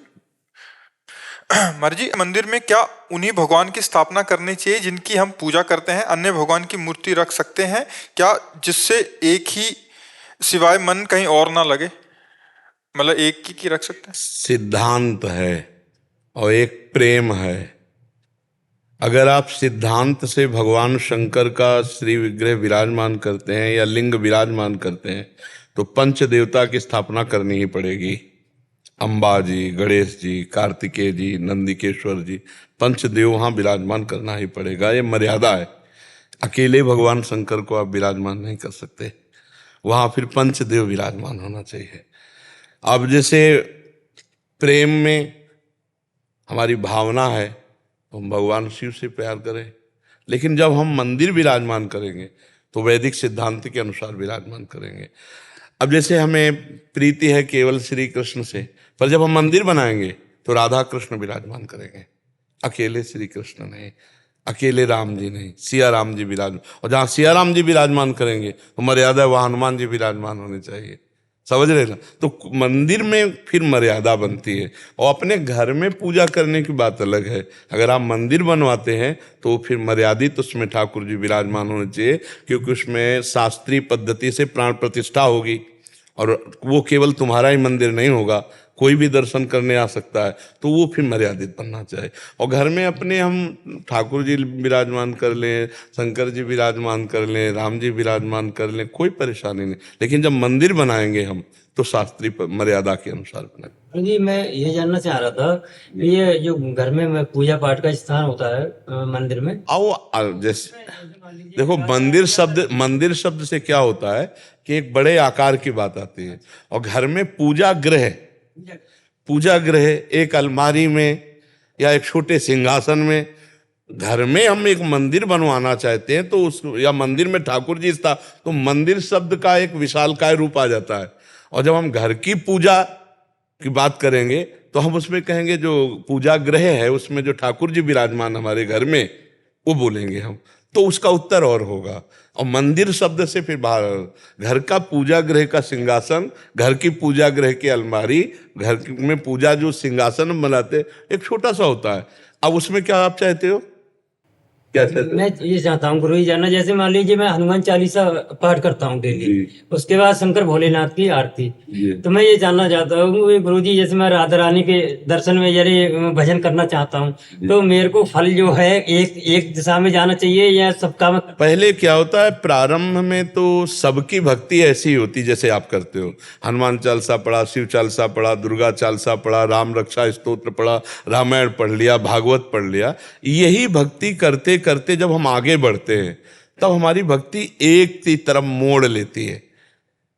महाराज जी, मंदिर में क्या उन्हीं भगवान की स्थापना करनी चाहिए जिनकी हम पूजा करते हैं? अन्य भगवान की मूर्ति रख सकते हैं क्या, जिससे एक ही सिवाय मन कहीं और ना लगे? मतलब एक की रख सकते हैं? सिद्धांत है और एक प्रेम है। अगर आप सिद्धांत से भगवान शंकर का श्री विग्रह विराजमान करते हैं या लिंग विराजमान करते हैं तो पंच देवता की स्थापना करनी ही पड़ेगी। अंबा जी, गणेश जी, कार्तिकेय जी, नंदिकेश्वर जी, पंचदेव वहाँ विराजमान करना ही पड़ेगा, ये मर्यादा है। अकेले भगवान शंकर को आप विराजमान नहीं कर सकते, वहाँ फिर पंचदेव विराजमान होना चाहिए। अब जैसे प्रेम में हमारी भावना है तो हम भगवान शिव से प्यार करें, लेकिन जब हम मंदिर विराजमान करेंगे तो वैदिक सिद्धांत के अनुसार विराजमान करेंगे। अब जैसे हमें प्रीति है केवल श्री कृष्ण से, पर जब हम मंदिर बनाएंगे तो राधा कृष्ण विराजमान करेंगे, अकेले श्री कृष्ण नहीं, अकेले राम जी नहीं, सिया राम जी विराजमान। और जहाँ सिया राम जी विराजमान करेंगे तो मर्यादा वहाँ हनुमान जी विराजमान होने चाहिए, समझ रहे ना? तो मंदिर में फिर मर्यादा बनती है। और अपने घर में पूजा करने की बात अलग है, अगर आप मंदिर बनवाते हैं तो फिर मर्यादित उसमें ठाकुर जी विराजमान होने चाहिए, क्योंकि उसमें शास्त्रीय पद्धति से प्राण प्रतिष्ठा होगी और वो केवल तुम्हारा ही मंदिर नहीं होगा, कोई भी दर्शन करने आ सकता है, तो वो फिर मर्यादित बनना चाहिए। और घर में अपने हम ठाकुर जी विराजमान कर लें, शंकर जी विराजमान कर लें, राम जी विराजमान कर लें, कोई परेशानी नहीं, लेकिन जब मंदिर बनाएंगे हम तो शास्त्रीय मर्यादा के अनुसार बनाएंगे। जी, मैं ये जानना चाह रहा था कि ये जो घर में पूजा पाठ का स्थान होता है मंदिर में, आओ जैसे देखो, मंदिर शब्द से क्या होता है कि एक बड़े आकार की बात आती है, और घर में पूजा गृह एक अलमारी में या एक छोटे सिंहासन में, घर में हम एक मंदिर बनवाना चाहते हैं तो उस या मंदिर में ठाकुर जी था तो मंदिर शब्द का एक विशालकाय रूप आ जाता है। और जब हम घर की पूजा की बात करेंगे तो हम उसमें कहेंगे जो पूजा गृह है उसमें जो ठाकुर जी विराजमान हमारे घर में, वो बोलेंगे हम, तो उसका उत्तर और होगा। और मंदिर शब्द से फिर बाहर घर का पूजा गृह का सिंहासन, घर की पूजा गृह की अलमारी, घर में पूजा जो सिंहासन बनाते एक छोटा सा होता है। अब उसमें क्या आप चाहते हो, क्या चाहते हो? मैं ये चाहता हूँ गुरु जी जानना, जैसे मान लीजिए मैं हनुमान चालीसा पाठ करता हूँ डेली, जी। उसके बाद शंकर भोलेनाथ की आरती, जी। तो मैं ये जानना चाहता हूँ गुरु जी, जैसे मैं राधा रानी के दर्शन में यदि भजन करना चाहता हूँ तो मेरे को फल जो है एक दिशा में जाना चाहिए या सबका में? पहले क्या होता है, प्रारंभ में तो सबकी भक्ति ऐसी होती जैसे आप करते हो, हनुमान चालीसा पढ़ा, शिव चालीसा पढ़ा, दुर्गा चालीसा पढ़ा, राम रक्षा स्तोत्र पढ़ा, रामायण पढ़ लिया, भागवत पढ़ लिया। यही भक्ति करते करते जब हम आगे बढ़ते हैं तब हमारी भक्ति एक की तरफ मोड़ लेती है।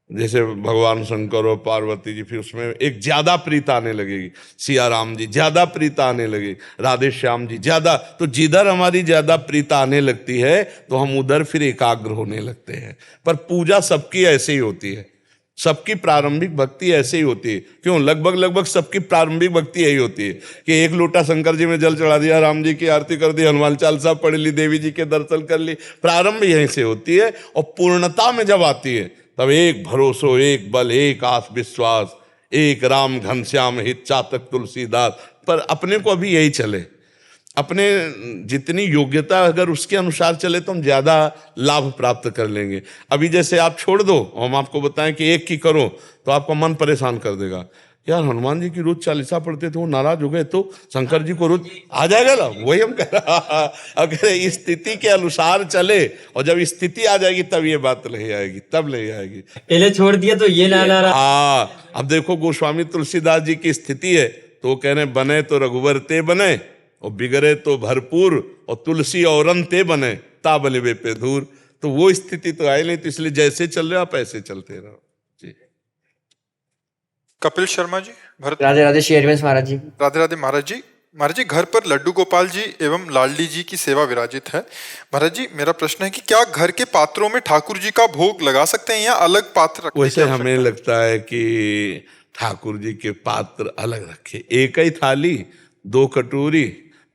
जैसे भगवान शंकर और पार्वती जी, फिर उसमें एक ज्यादा प्रीत आने लगेगी, सिया राम जी ज्यादा प्रीत आने लगे, राधे श्याम जी ज्यादा, तो जिधर हमारी ज्यादा प्रीत आने लगती है तो हम उधर फिर एकाग्र होने लगते हैं। पर पूजा सबकी ऐसे ही होती है, सबकी प्रारंभिक भक्ति ऐसे ही होती है। क्यों? लगभग सबकी प्रारंभिक भक्ति यही होती है कि एक लोटा शंकर जी में जल चढ़ा दिया, राम जी की आरती कर दी, हनुमान चालीसा पढ़ ली, देवी जी के दर्शन कर ली, प्रारंभ यहीं से होती है। और पूर्णता में जब आती है तब एक भरोसो, एक बल, एक आस विश्वास, एक राम घनश्याम हित चातक तुलसीदास। पर अपने को अभी यही चले, अपने जितनी योग्यता अगर उसके अनुसार चले तो हम ज्यादा लाभ प्राप्त कर लेंगे। अभी जैसे आप छोड़ दो, हम आपको बताएं कि एक की करो तो आपका मन परेशान कर देगा, यार हनुमान जी की रोज चालीसा पढ़ते थे, वो नाराज हो गए तो शंकर जी को रोज आ जाएगा ना। वही हम कह रहा, अगर इस स्थिति के अनुसार चले और जब स्थिति आ जाएगी तब ये बात नहीं आएगी, तब नहीं आएगी। पहले छोड़ दिया तो ये ला रहा। हाँ, अब देखो गोस्वामी तुलसीदास जी की स्थिति है तो वो कह रहे बने तो रघुवर ते बने और बिगड़े तो भरपूर, और तुलसी और ते बने ताबले वे पे दूर। तो वो स्थिति तो आई नहीं, तो इसलिए जैसे चल रहे आप ऐसे चलते रहो जी। कपिल शर्मा जी, भरत। राधे राधे श्री हरिवंश महाराज जी। राधे राधे महाराज जी। महाराज जी, घर पर लड्डू गोपाल जी एवं लाडली जी की सेवा विराजित है। महाराज जी, मेरा प्रश्न है कि क्या घर के पात्रों में ठाकुर जी का भोग लगा सकते हैं या अलग पात्र रखने की वैसे आवश्यकता हमें लगता है कि ठाकुर जी के पात्र अलग रखे, एक ही थाली, 2 कटोरी,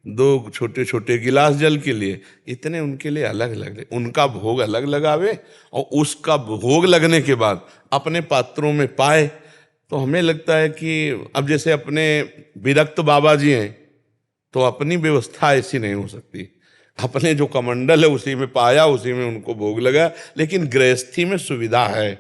2 छोटे छोटे गिलास जल के लिए, इतने उनके लिए अलग अलग, उनका भोग अलग लगावे और उसका भोग लगने के बाद अपने पात्रों में पाए। तो हमें लगता है कि अब जैसे अपने विरक्त बाबा जी हैं तो अपनी व्यवस्था ऐसी नहीं हो सकती, अपने जो कमंडल है उसी में पाया, उसी में उनको भोग लगा। लेकिन गृहस्थी में सुविधा है,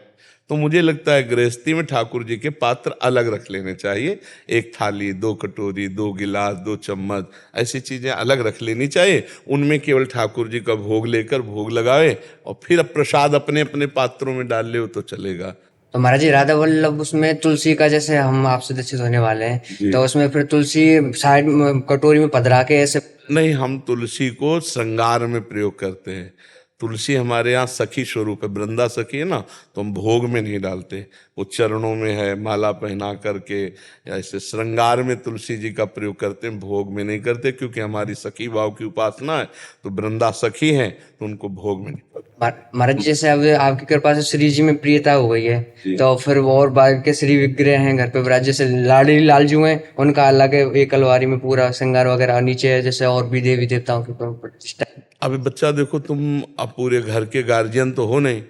तो मुझे लगता है गृहस्थी में ठाकुर जी के पात्र अलग रख लेने चाहिए, एक थाली, 2 कटोरी, 2 गिलास, 2 चम्मच, ऐसी चीजें अलग रख लेनी चाहिए। उनमें केवल ठाकुर जी का भोग लेकर भोग लगावे और फिर प्रसाद अपने अपने पात्रों में डाल ले हो तो चलेगा। तो महाराज जी राधा वल्लभ उसमें तुलसी का, जैसे हम आपसे दीक्षित होने वाले हैं तो उसमें फिर तुलसी साइड में कटोरी में पधरा के ऐसे नहीं, हम तुलसी को श्रृंगार में प्रयोग करते हैं। तुलसी हमारे यहाँ सखी स्वरूप है, वृंदा सखी है ना, तो हम भोग में नहीं डालते, वो चरणों में है, माला पहना करके ऐसे श्रृंगार में तुलसी जी का प्रयोग करते हैं, भोग में नहीं करते, क्योंकि हमारी सखी भाव की उपासना है, तो वृंदा सखी हैं तो उनको भोग में नहीं करते। महाराज जी जैसे अब आपकी कृपा से श्री जी में प्रियता हो गई है, तो फिर वो और बाहर के श्री विग्रह हैं घर पे विराज, जैसे लाडली लालजू हैं उनका अलग है, एक अलवारी में पूरा श्रृंगार वगैरह, नीचे है जैसे और भी देवी देवताओं की प्रतिष्ठा। अभी बच्चा देखो, तुम अब पूरे घर के गार्जियन तो हो नहीं,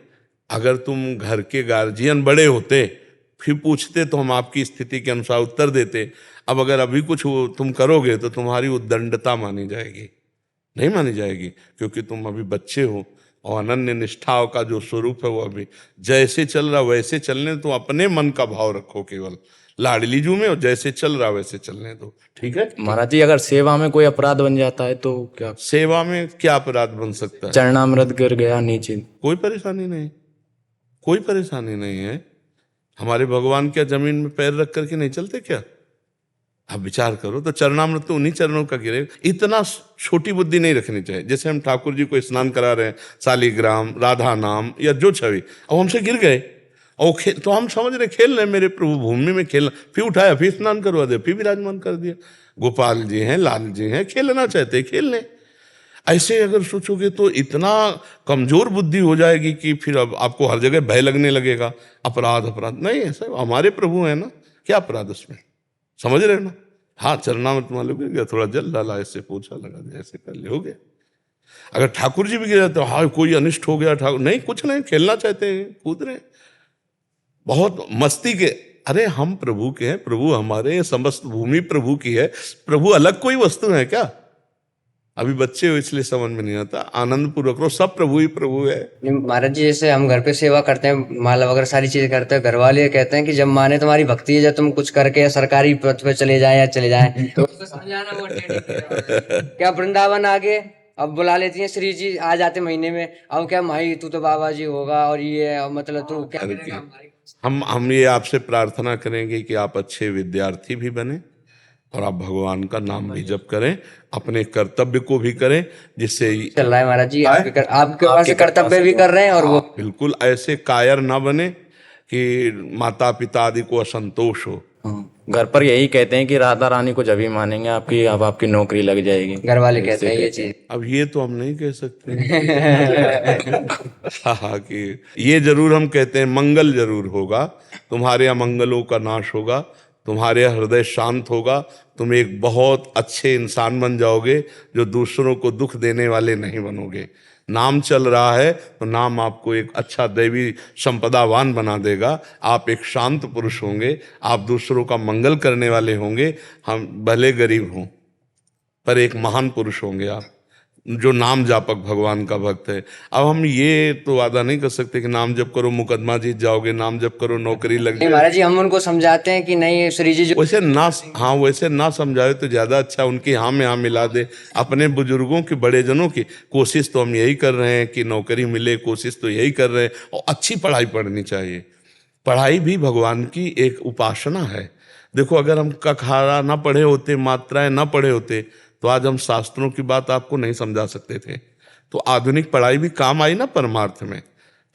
अगर तुम घर के गार्जियन बड़े होते फिर पूछते तो हम आपकी स्थिति के अनुसार उत्तर देते। अब अगर अभी कुछ तुम करोगे तो तुम्हारी उद्दंडता मानी जाएगी, नहीं मानी जाएगी, क्योंकि तुम अभी बच्चे हो और अनन्य निष्ठा का जो स्वरूप है वो अभी जैसे चल रहा वैसे चलने, तो अपने मन का भाव रखो केवल लाडली जू में, और जैसे चल रहा वैसे चलने दो, ठीक है। महाराज जी अगर सेवा में कोई अपराध बन जाता है तो क्या? सेवा में क्या अपराध बन सकता है? चरणामृत गिर गया नीचे, कोई परेशानी नहीं, कोई परेशानी नहीं है। हमारे भगवान क्या जमीन में पैर रख करके नहीं चलते क्या? आप विचार करो तो चरणामृत तो उन्हीं चरणों का गिरेगा। इतना छोटी बुद्धि नहीं रखनी चाहिए। जैसे हम ठाकुर जी को स्नान करा रहे हैं, शालिग्राम, राधा नाम या जो छवि, अब हमसे गिर गए और तो हम समझ रहे खेल रहे, मेरे प्रभु भूमि में खेलना, फिर उठाया, फिर स्नान करवा दिया, फिर विराजमान कर दिया। गोपाल जी हैं, लाल जी हैं, खेलना चाहते खेल लें। ऐसे अगर सोचोगे तो इतना कमजोर बुद्धि हो जाएगी कि फिर अब आपको हर जगह भय लगने लगेगा, अपराध अपराध नहीं। ऐसा हमारे प्रभु है ना, क्या अपराध उसमें, समझ रहे ना। हाँ, चरणामृत मालूम गिर गया, थोड़ा जल डाला, ऐसे पोछा लगा दिया, ऐसे कर ले, हो गया। अगर ठाकुर जी भी गिर जाते, हाँ कोई अनिष्ट हो गया ठाकुर, नहीं, कुछ नहीं, खेलना चाहते हैं, कूद रहे, बहुत मस्ती के। अरे हम प्रभु के हैं, प्रभु हमारे, समस्त भूमि प्रभु की है, प्रभु अलग कोई वस्तु है क्या? अभी बच्चे हो इसलिए समझ में नहीं आता, आनंद पूर्वक रहो, सब प्रभु ही प्रभु है। महाराज जी जैसे हम घर पे सेवा करते हैं, माला वगैरह सारी चीजें करते हैं, घर वाले कहते हैं कि जब माने तुम्हारी भक्ति है, जब तुम कुछ करके सरकारी पद पे चले जाए या चले जाए तो समझाना वो क्या वृंदावन आगे अब बुला लेती हैं श्री जी, आ जाते महीने में, अब क्या माई तू तो बाबा जी होगा और ये मतलब तू क्या करेगा? हम ये आपसे प्रार्थना करेंगे कि आप अच्छे विद्यार्थी भी बने और आप भगवान का नाम भी जप करें, अपने कर्तव्य को भी करें, जिससे चल रहा है महाराज जी, आपके पास कर्तव्य भी कर रहे हैं और वो बिल्कुल ऐसे कायर ना बने कि माता पिता आदि को असंतोष हो। घर पर यही कहते हैं कि राधा रानी को जब ही मानेंगे आपकी, अब आपकी नौकरी लग जाएगी, घर वाले कहते हैं ये चीज। अब ये तो हम नहीं कह सकते। हाँ, कि ये जरूर हम कहते हैं मंगल जरूर होगा, तुम्हारे अमंगलों का नाश होगा, तुम्हारे हृदय शांत होगा, तुम एक बहुत अच्छे इंसान बन जाओगे जो दूसरों को दुख देने वाले नहीं बनोगे। नाम चल रहा है तो नाम आपको एक अच्छा दैवी संपदावान बना देगा, आप एक शांत पुरुष होंगे, आप दूसरों का मंगल करने वाले होंगे। हम भले गरीब हों पर एक महान पुरुष होंगे आप, जो नाम जापक भगवान का भक्त है। अब हम ये तो वादा नहीं कर सकते कि नाम जप करो मुकदमा जीत जाओगे, नाम जप करो नौकरी लग नहीं महाराज जी, हम उनको समझाते हैं कि नहीं श्री जी जो वैसे ना, हाँ वैसे ना समझाए तो ज्यादा अच्छा, उनकी हाँ में हाँ मिला दे। अपने बुजुर्गों की, बड़े जनों की कोशिश तो हम यही कर रहे हैं कि नौकरी मिले, कोशिश तो यही कर रहे हैं। और अच्छी पढ़ाई पढ़नी चाहिए, पढ़ाई भी भगवान की एक उपासना है। देखो अगर हम कखारा ना पढ़े होते, मात्राएं ना पढ़े होते, तो आज हम शास्त्रों की बात आपको नहीं समझा सकते थे। तो आधुनिक पढ़ाई भी काम आई ना परमार्थ में।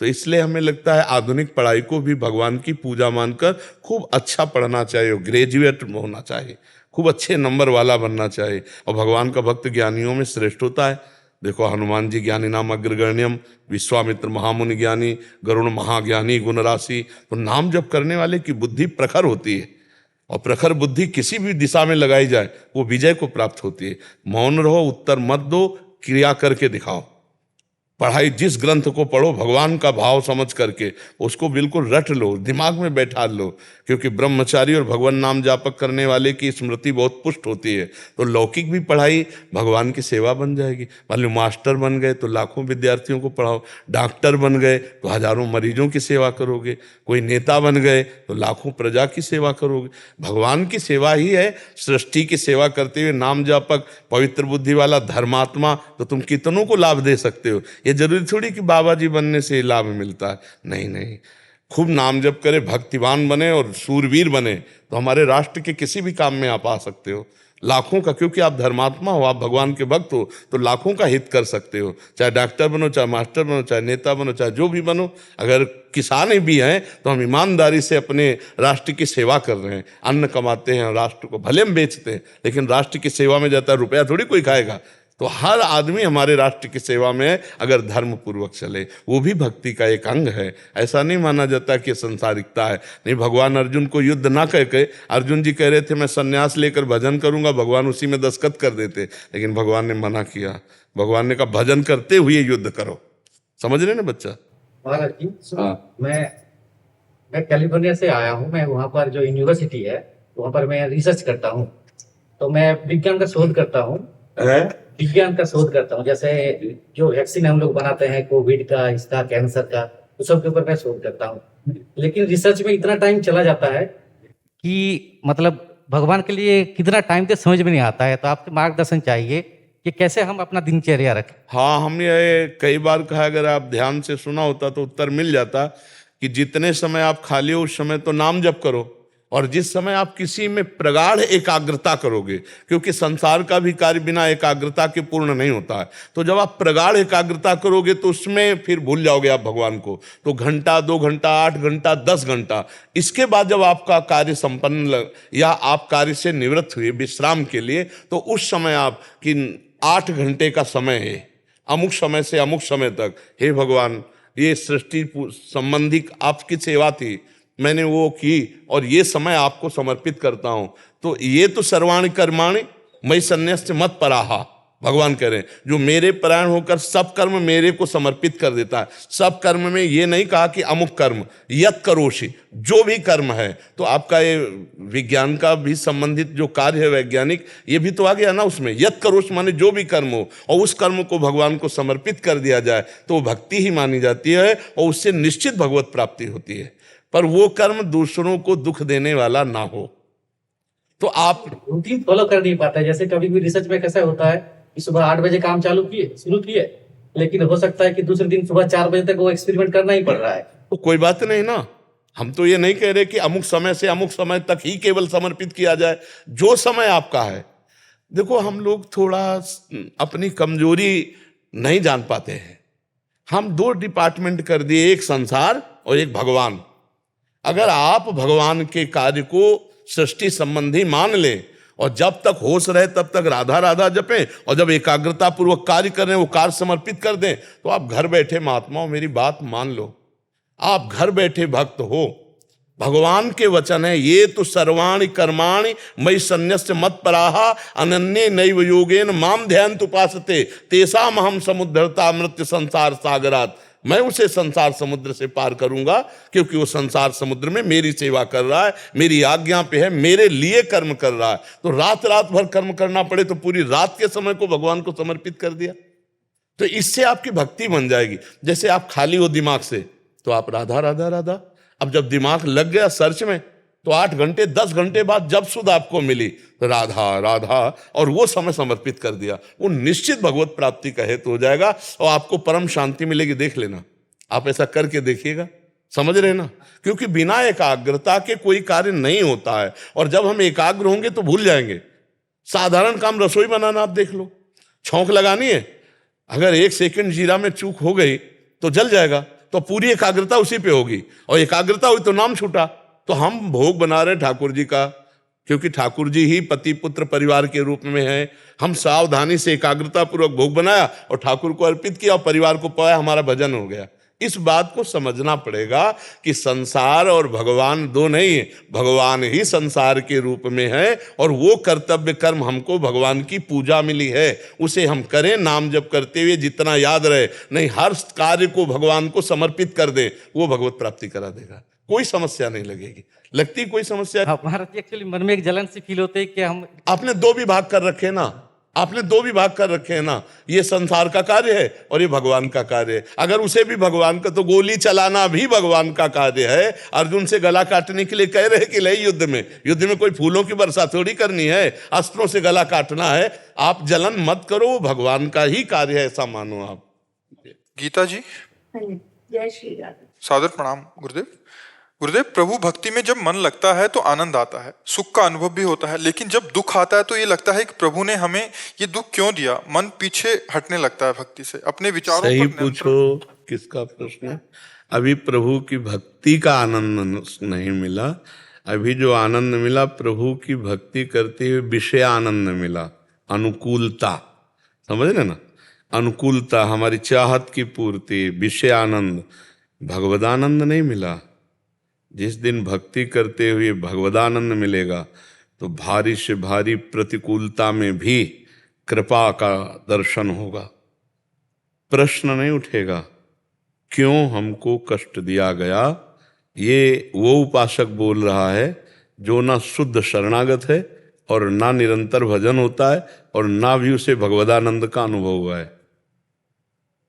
तो इसलिए हमें लगता है आधुनिक पढ़ाई को भी भगवान की पूजा मानकर खूब अच्छा पढ़ना चाहिए, ग्रेजुएट होना चाहिए, खूब अच्छे नंबर वाला बनना चाहिए। और भगवान का भक्त ज्ञानियों में श्रेष्ठ होता है। देखो हनुमान जी ज्ञानी नाम अग्रगण्यम, विश्वामित्र महामुनि ज्ञानी, गरुण महाज्ञानी गुण राशि। तो नाम जप करने वाले की बुद्धि प्रखर होती है, और प्रखर बुद्धि किसी भी दिशा में लगाई जाए वो विजय को प्राप्त होती है। मौन रहो, उत्तर मत दो, क्रिया करके दिखाओ। पढ़ाई जिस ग्रंथ को पढ़ो भगवान का भाव समझ करके उसको बिल्कुल रट लो, दिमाग में बैठा लो, क्योंकि ब्रह्मचारी और भगवान नाम जापक करने वाले की स्मृति बहुत पुष्ट होती है। तो लौकिक भी पढ़ाई भगवान की सेवा बन जाएगी। मान लो मास्टर बन गए तो लाखों विद्यार्थियों को पढ़ाओ, डॉक्टर बन गए तो हजारों मरीजों की सेवा करोगे, कोई नेता बन गए तो लाखों प्रजा की सेवा करोगे। भगवान की सेवा ही है। सृष्टि की सेवा करते हुए नाम जापक, पवित्र बुद्धि वाला धर्मात्मा, तो तुम कितनों को लाभ दे सकते हो। ये जरूरी थोड़ी कि बाबा जी बनने से लाभ मिलता है, नहीं नहीं। खूब नाम जप करे, भक्तिवान बने और सूरवीर बने तो हमारे राष्ट्र के किसी भी काम में आप आ सकते हो। लाखों का, क्योंकि आप धर्मात्मा हो, आप भगवान के भक्त हो, तो लाखों का हित कर सकते हो। चाहे डॉक्टर बनो, चाहे मास्टर बनो, चाहे नेता बनो, चाहे जो भी बनो। अगर किसान भी हैं तो हम ईमानदारी से अपने राष्ट्र की सेवा कर रहे हैं, अन्न कमाते हैं, राष्ट्र को भले हम बेचते हैं लेकिन राष्ट्र की सेवा में जाता है, रुपया थोड़ी कोई खाएगा। तो हर आदमी हमारे राष्ट्र की सेवा में है, अगर धर्म पूर्वक चले, वो भी भक्ति का एक अंग है। ऐसा नहीं माना जाता कि संसारिकता है। नहीं, भगवान अर्जुन को युद्ध ना कह के, अर्जुन जी कह रहे थे मैं संन्यास लेकर भजन करूंगा, भगवान उसी में दस्तखत कर देते, लेकिन भगवान ने मना किया। भगवान ने कहा भजन करते हुए युद्ध करो। समझ रहे ना बच्चा? महाराज जी मैं कैलिफोर्निया से आया हूँ। मैं वहाँ पर जो यूनिवर्सिटी है वहाँ पर मैं रिसर्च करता हूँ। तो मैं विज्ञान का शोध करता हूँ, विज्ञान का शोध करता हूँ। जैसे जो वैक्सीन हम लोग बनाते हैं कोविड का, इसका, कैंसर का, तो सब के ऊपर मैं शोध करता हूँ। लेकिन रिसर्च में इतना टाइम चला जाता है कि मतलब भगवान के लिए कितना टाइम तो समझ में नहीं आता है। तो आपसे मार्गदर्शन चाहिए कि कैसे हम अपना दिनचर्या रखें। हाँ, हमने ये कई बार कहा, अगर आप ध्यान से सुना होता तो उत्तर मिल जाता कि जितने समय आप खाली हो उस समय तो नाम जप करो, और जिस समय आप किसी में प्रगाढ़ एकाग्रता करोगे, क्योंकि संसार का भी कार्य बिना एकाग्रता के पूर्ण नहीं होता है। तो जब आप प्रगाढ़ एकाग्रता करोगे तो उसमें फिर भूल जाओगे आप भगवान को। तो घंटा, 2 घंटा, 8 घंटा, 10 घंटा, इसके बाद जब आपका कार्य संपन्न या आप कार्य से निवृत्त हुए विश्राम के लिए, तो उस समय आप कि 8 घंटे का समय है, अमुक समय से अमुक समय तक, हे भगवान ये सृष्टि संबंधी आपकी सेवा थी, मैंने वो की और ये समय आपको समर्पित करता हूं। तो ये तो सर्वाणि कर्माणि मयि सन्न्यस्य मत पराहा, भगवान कह रहे हैं, जो मेरे परायण होकर सब कर्म मेरे को समर्पित कर देता है। सब कर्म में ये नहीं कहा कि अमुक कर्म, यत करोषि, जो भी कर्म है। तो आपका ये विज्ञान का भी संबंधित जो कार्य है वैज्ञानिक, ये भी तो आ गया ना उसमें। यत करोष माने जो भी कर्म हो, और उस कर्म को भगवान को समर्पित कर दिया जाए तो भक्ति ही मानी जाती है, और उससे निश्चित भगवत प्राप्ति होती है। पर वो कर्म दूसरों को दुख देने वाला ना हो। तो आप रूटीन फॉलो कर नहीं पाता है। जैसे कभी भी रिसर्च में कैसा होता है कि सुबह 8 बजे काम शुरू किए, लेकिन हो सकता है कि दूसरे दिन सुबह 4 बजे तक वो एक्सपेरिमेंट करना ही पड़ रहा है। तो कोई बात नहीं ना, हम तो ये नहीं कह रहे कि अमुक समय से अमुक समय तक ही केवल समर्पित किया जाए, जो समय आपका है। देखो हम लोग थोड़ा अपनी कमजोरी नहीं जान पाते हैं। हम 2 डिपार्टमेंट कर दिए, एक संसार और एक भगवान। अगर आप भगवान के कार्य को सृष्टि संबंधी मान लें, और जब तक होश रहे तब तक राधा राधा जपें, और जब एकाग्रता पूर्वक कार्य कर रहे हैं वो कार्य समर्पित कर दें, तो आप घर बैठे महात्माओं मेरी बात मान लो, आप घर बैठे भक्त हो। भगवान के वचन है, ये तो सर्वाणि कर्माणि मयि सन्न्यस्य मत पराहा अनन्ये नैव योगेन माम ध्यान उपासते तेषाम अहम समुद्धरता मृत्यु संसार सागरात। मैं उसे संसार समुद्र से पार करूंगा, क्योंकि वो संसार समुद्र में मेरी सेवा कर रहा है, मेरी आज्ञा पे है, मेरे लिए कर्म कर रहा है। तो रात रात भर कर्म करना पड़े तो पूरी रात के समय को भगवान को समर्पित कर दिया, तो इससे आपकी भक्ति बन जाएगी। जैसे आप खाली हो दिमाग से तो आप राधा राधा राधा, अब जब दिमाग लग गया सर्च में तो 8 घंटे 10 घंटे बाद जब सुध आपको मिली तो राधा राधा, और वो समय समर्पित कर दिया, वो निश्चित भगवत प्राप्ति का हेतु हो जाएगा और आपको परम शांति मिलेगी। देख लेना, आप ऐसा करके देखिएगा, समझ रहे ना? क्योंकि बिना एकाग्रता के कोई कार्य नहीं होता है, और जब हम एकाग्र होंगे तो भूल जाएंगे। साधारण काम रसोई बनाना आप देख लो, छौंक लगानी है, अगर 1 सेकंड जीरा में चूक हो गई तो जल जाएगा, तो पूरी एकाग्रता उसी पे होगी, और एकाग्रता हुई तो नाम छूटा। तो हम भोग बना रहे ठाकुर जी का, क्योंकि ठाकुर जी ही पति पुत्र परिवार के रूप में हैं। हम सावधानी से एकाग्रता पूर्वक भोग बनाया और ठाकुर को अर्पित किया और परिवार को पाया, हमारा भजन हो गया। इस बात को समझना पड़ेगा कि संसार और भगवान दो नहीं है, भगवान ही संसार के रूप में है और वो कर्तव्य कर्म हमको भगवान की पूजा मिली है, उसे हम करें। नाम जप करते हुए जितना याद रहे, नहीं हर कार्य को भगवान को समर्पित कर दें, वो भगवत प्राप्ति करा देगा, कोई समस्या नहीं लगेगी। लगती कोई समस्या? हमारा एक्चुअली मन में एक जलन सी फील होती है कि हम आपने दो विभाग कर रखे ना, आपने दो विभाग कर रखे हैं ना, ये संसार का कार्य है और ये भगवान का कार्य है। अगर उसे भी भगवान का, तो गोली चलाना भी भगवान का कार्य है। अर्जुन से गला काटने के लिए कह रहे कि ले युद्ध में कोई फूलों की वर्षा थोड़ी करनी है, अस्त्रों से गला काटना है। आप जलन मत करो, वो भगवान का ही कार्य है, ऐसा मानो आप। गीता जी, जय श्री राधे। सादर प्रणाम गुरुदेव। गुरुदेव, प्रभु भक्ति में जब मन लगता है तो आनंद आता है, सुख का अनुभव भी होता है, लेकिन जब दुख आता है तो ये लगता है कि प्रभु ने हमें ये दुख क्यों दिया। मन पीछे हटने लगता है भक्ति से, अपने विचारों सही पर पूछो किसका प्रश्न है? अभी प्रभु की भक्ति का आनंद नहीं मिला, अभी जो आनंद मिला प्रभु की भक्ति करते हुए विषय आनंद मिला, अनुकूलता, समझ रहे ना? अनुकूलता, हमारी चाहत की पूर्ति, विषय आनंद, भगवदानंद नहीं मिला। जिस दिन भक्ति करते हुए भगवदानंद मिलेगा तो भारी से भारी प्रतिकूलता में भी कृपा का दर्शन होगा। प्रश्न नहीं उठेगा क्यों हमको कष्ट दिया गया। ये वो उपासक बोल रहा है जो ना शुद्ध शरणागत है और ना निरंतर भजन होता है और ना भी उसे भगवदानंद का अनुभव हुआ है।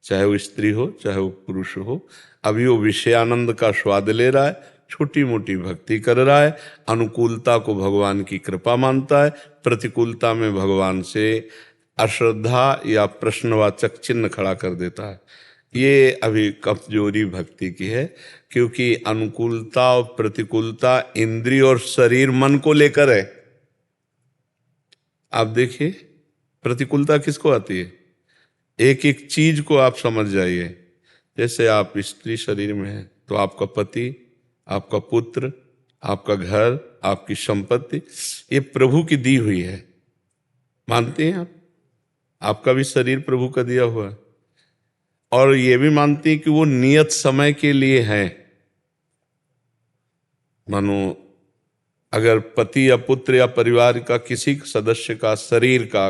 चाहे वो स्त्री हो चाहे वो पुरुष हो, अभी वो विषयानंद का स्वाद ले रहा है, छोटी मोटी भक्ति कर रहा है, अनुकूलता को भगवान की कृपा मानता है, प्रतिकूलता में भगवान से अश्रद्धा या प्रश्नवाचक चिन्ह खड़ा कर देता है। ये अभी कमजोरी भक्ति की है, क्योंकि अनुकूलता और प्रतिकूलता इंद्रिय और शरीर मन को लेकर है। आप देखिए प्रतिकूलता किसको आती है, एक एक चीज को आप समझ जाइए। जैसे आप स्त्री शरीर में हैं तो आपका पति, आपका पुत्र, आपका घर, आपकी संपत्ति, ये प्रभु की दी हुई है, मानते हैं आप? आपका भी शरीर प्रभु का दिया हुआ है और ये भी मानते हैं कि वो नियत समय के लिए है। मानो अगर पति या पुत्र या परिवार का किसी सदस्य का शरीर का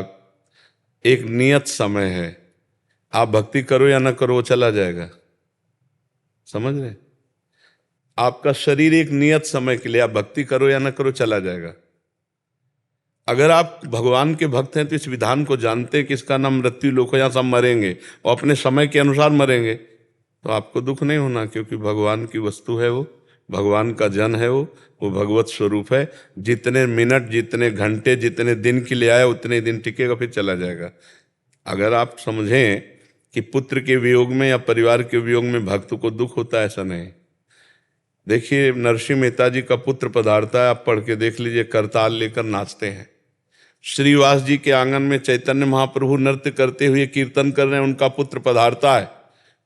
एक नियत समय है, आप भक्ति करो या ना करो वो चला जाएगा, समझ रहे? आपका शरीर एक नियत समय के लिए, आप भक्ति करो या ना करो चला जाएगा। अगर आप भगवान के भक्त हैं तो इस विधान को जानते हैं कि इसका नाम मृत्यु लोक है, यहाँ सब मरेंगे और अपने समय के अनुसार मरेंगे, तो आपको दुख नहीं होना, क्योंकि भगवान की वस्तु है वो, भगवान का जन है वो भगवत स्वरूप है। जितने मिनट, जितने घंटे, जितने दिन के लिए आया उतने दिन टिकेगा, फिर चला जाएगा। अगर आप समझें कि पुत्र के वियोग में या परिवार के वियोग में भक्त को दुख होता है, ऐसा नहीं। देखिए नरसिंह मेहता जी का पुत्र पधारता है, आप पढ़ के देख लीजिए, करताल लेकर नाचते हैं। श्रीवास जी के आंगन में चैतन्य महाप्रभु नृत्य करते हुए कीर्तन कर रहे हैं, उनका पुत्र पधारता है,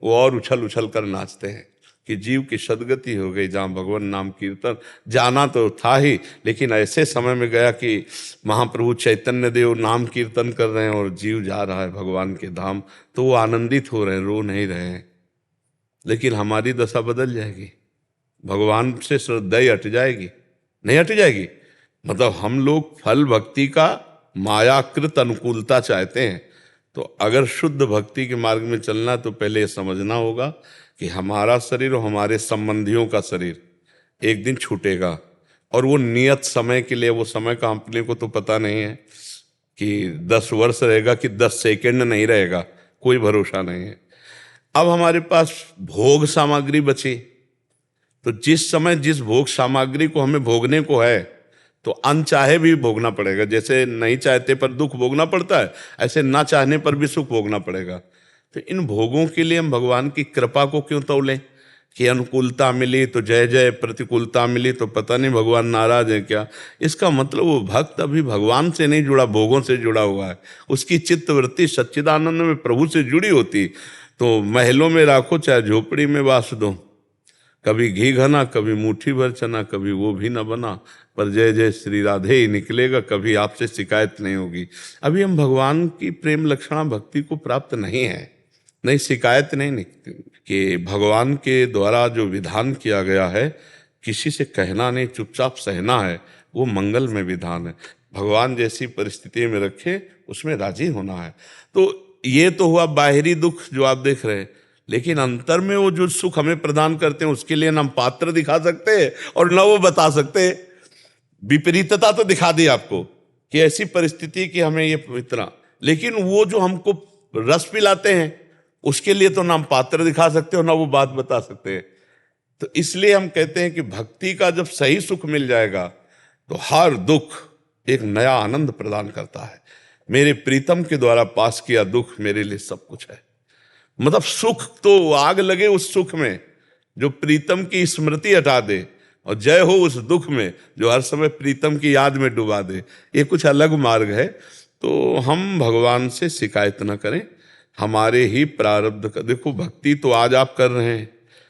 वो और उछल उछल कर नाचते हैं कि जीव की सदगति हो गई। जहाँ भगवान नाम कीर्तन जाना तो था ही, लेकिन ऐसे समय में गया कि महाप्रभु चैतन्य देव नाम कीर्तन कर रहे हैं और जीव जा रहा है भगवान के धाम, तो वो आनंदित हो रहे हैं, रो नहीं रहे हैं। लेकिन हमारी दशा बदल जाएगी, भगवान से श्रद्धा ही हट जाएगी, नहीं हट जाएगी। मतलब हम लोग फल भक्ति का मायाकृत अनुकूलता चाहते हैं, तो अगर शुद्ध भक्ति के मार्ग में चलना तो पहले ये समझना होगा कि हमारा शरीर और हमारे संबंधियों का शरीर एक दिन छूटेगा, और वो नियत समय के लिए, वो समय का अपने को तो पता नहीं है कि 10 वर्ष रहेगा कि 10 सेकंड नहीं रहेगा, कोई भरोसा नहीं है। अब हमारे पास भोग सामग्री बची, तो जिस समय जिस भोग सामग्री को हमें भोगने को है तो अनचाहे भी भोगना पड़ेगा। जैसे नहीं चाहते पर दुख भोगना पड़ता है, ऐसे ना चाहने पर भी सुख भोगना पड़ेगा। तो इन भोगों के लिए हम भगवान की कृपा को क्यों तौलें कि अनुकूलता मिली तो जय जय, प्रतिकूलता मिली तो पता नहीं भगवान नाराज है क्या। इसका मतलब वो भक्त अभी भगवान से नहीं जुड़ा, भोगों से जुड़ा हुआ है। उसकी चित्तवृत्ति सच्चिदानंद में प्रभु से जुड़ी होती तो महलों में राखो चाहे झोपड़ी में वास दो, कभी घी घना, कभी मुट्ठी भर चना, कभी वो भी न बना, पर जय जय श्री राधे ही निकलेगा, कभी आपसे शिकायत नहीं होगी। अभी हम भगवान की प्रेम लक्षणा भक्ति को प्राप्त नहीं है, नहीं शिकायत नहीं निकलती कि भगवान के द्वारा जो विधान किया गया है किसी से कहना नहीं, चुपचाप सहना है, वो मंगल में विधान है। भगवान जैसी परिस्थिति में रखे उसमें राजी होना है। तो ये तो हुआ बाहरी दुख जो आप देख रहे हैं, लेकिन अंतर में वो जो सुख हमें प्रदान करते हैं उसके लिए ना हम पात्र दिखा सकते हैं और ना वो बता सकते हैं। विपरीतता तो दिखा दी आपको कि ऐसी परिस्थिति कि हमें ये इतना, लेकिन वो जो हमको रस पिलाते हैं उसके लिए तो ना हम पात्र दिखा सकते हो ना वो बात बता सकते हैं। तो इसलिए हम कहते हैं कि भक्ति का जब सही सुख मिल जाएगा तो हर दुख एक नया आनंद प्रदान करता है। मेरे प्रीतम के द्वारा पास किया दुख मेरे लिए सब कुछ है। मतलब सुख तो आग लगे उस सुख में जो प्रीतम की स्मृति हटा दे, और जय हो उस दुख में जो हर समय प्रीतम की याद में डुबा दे। ये कुछ अलग मार्ग है। तो हम भगवान से शिकायत न करें, हमारे ही प्रारब्ध का। देखो भक्ति तो आज आप कर रहे हैं,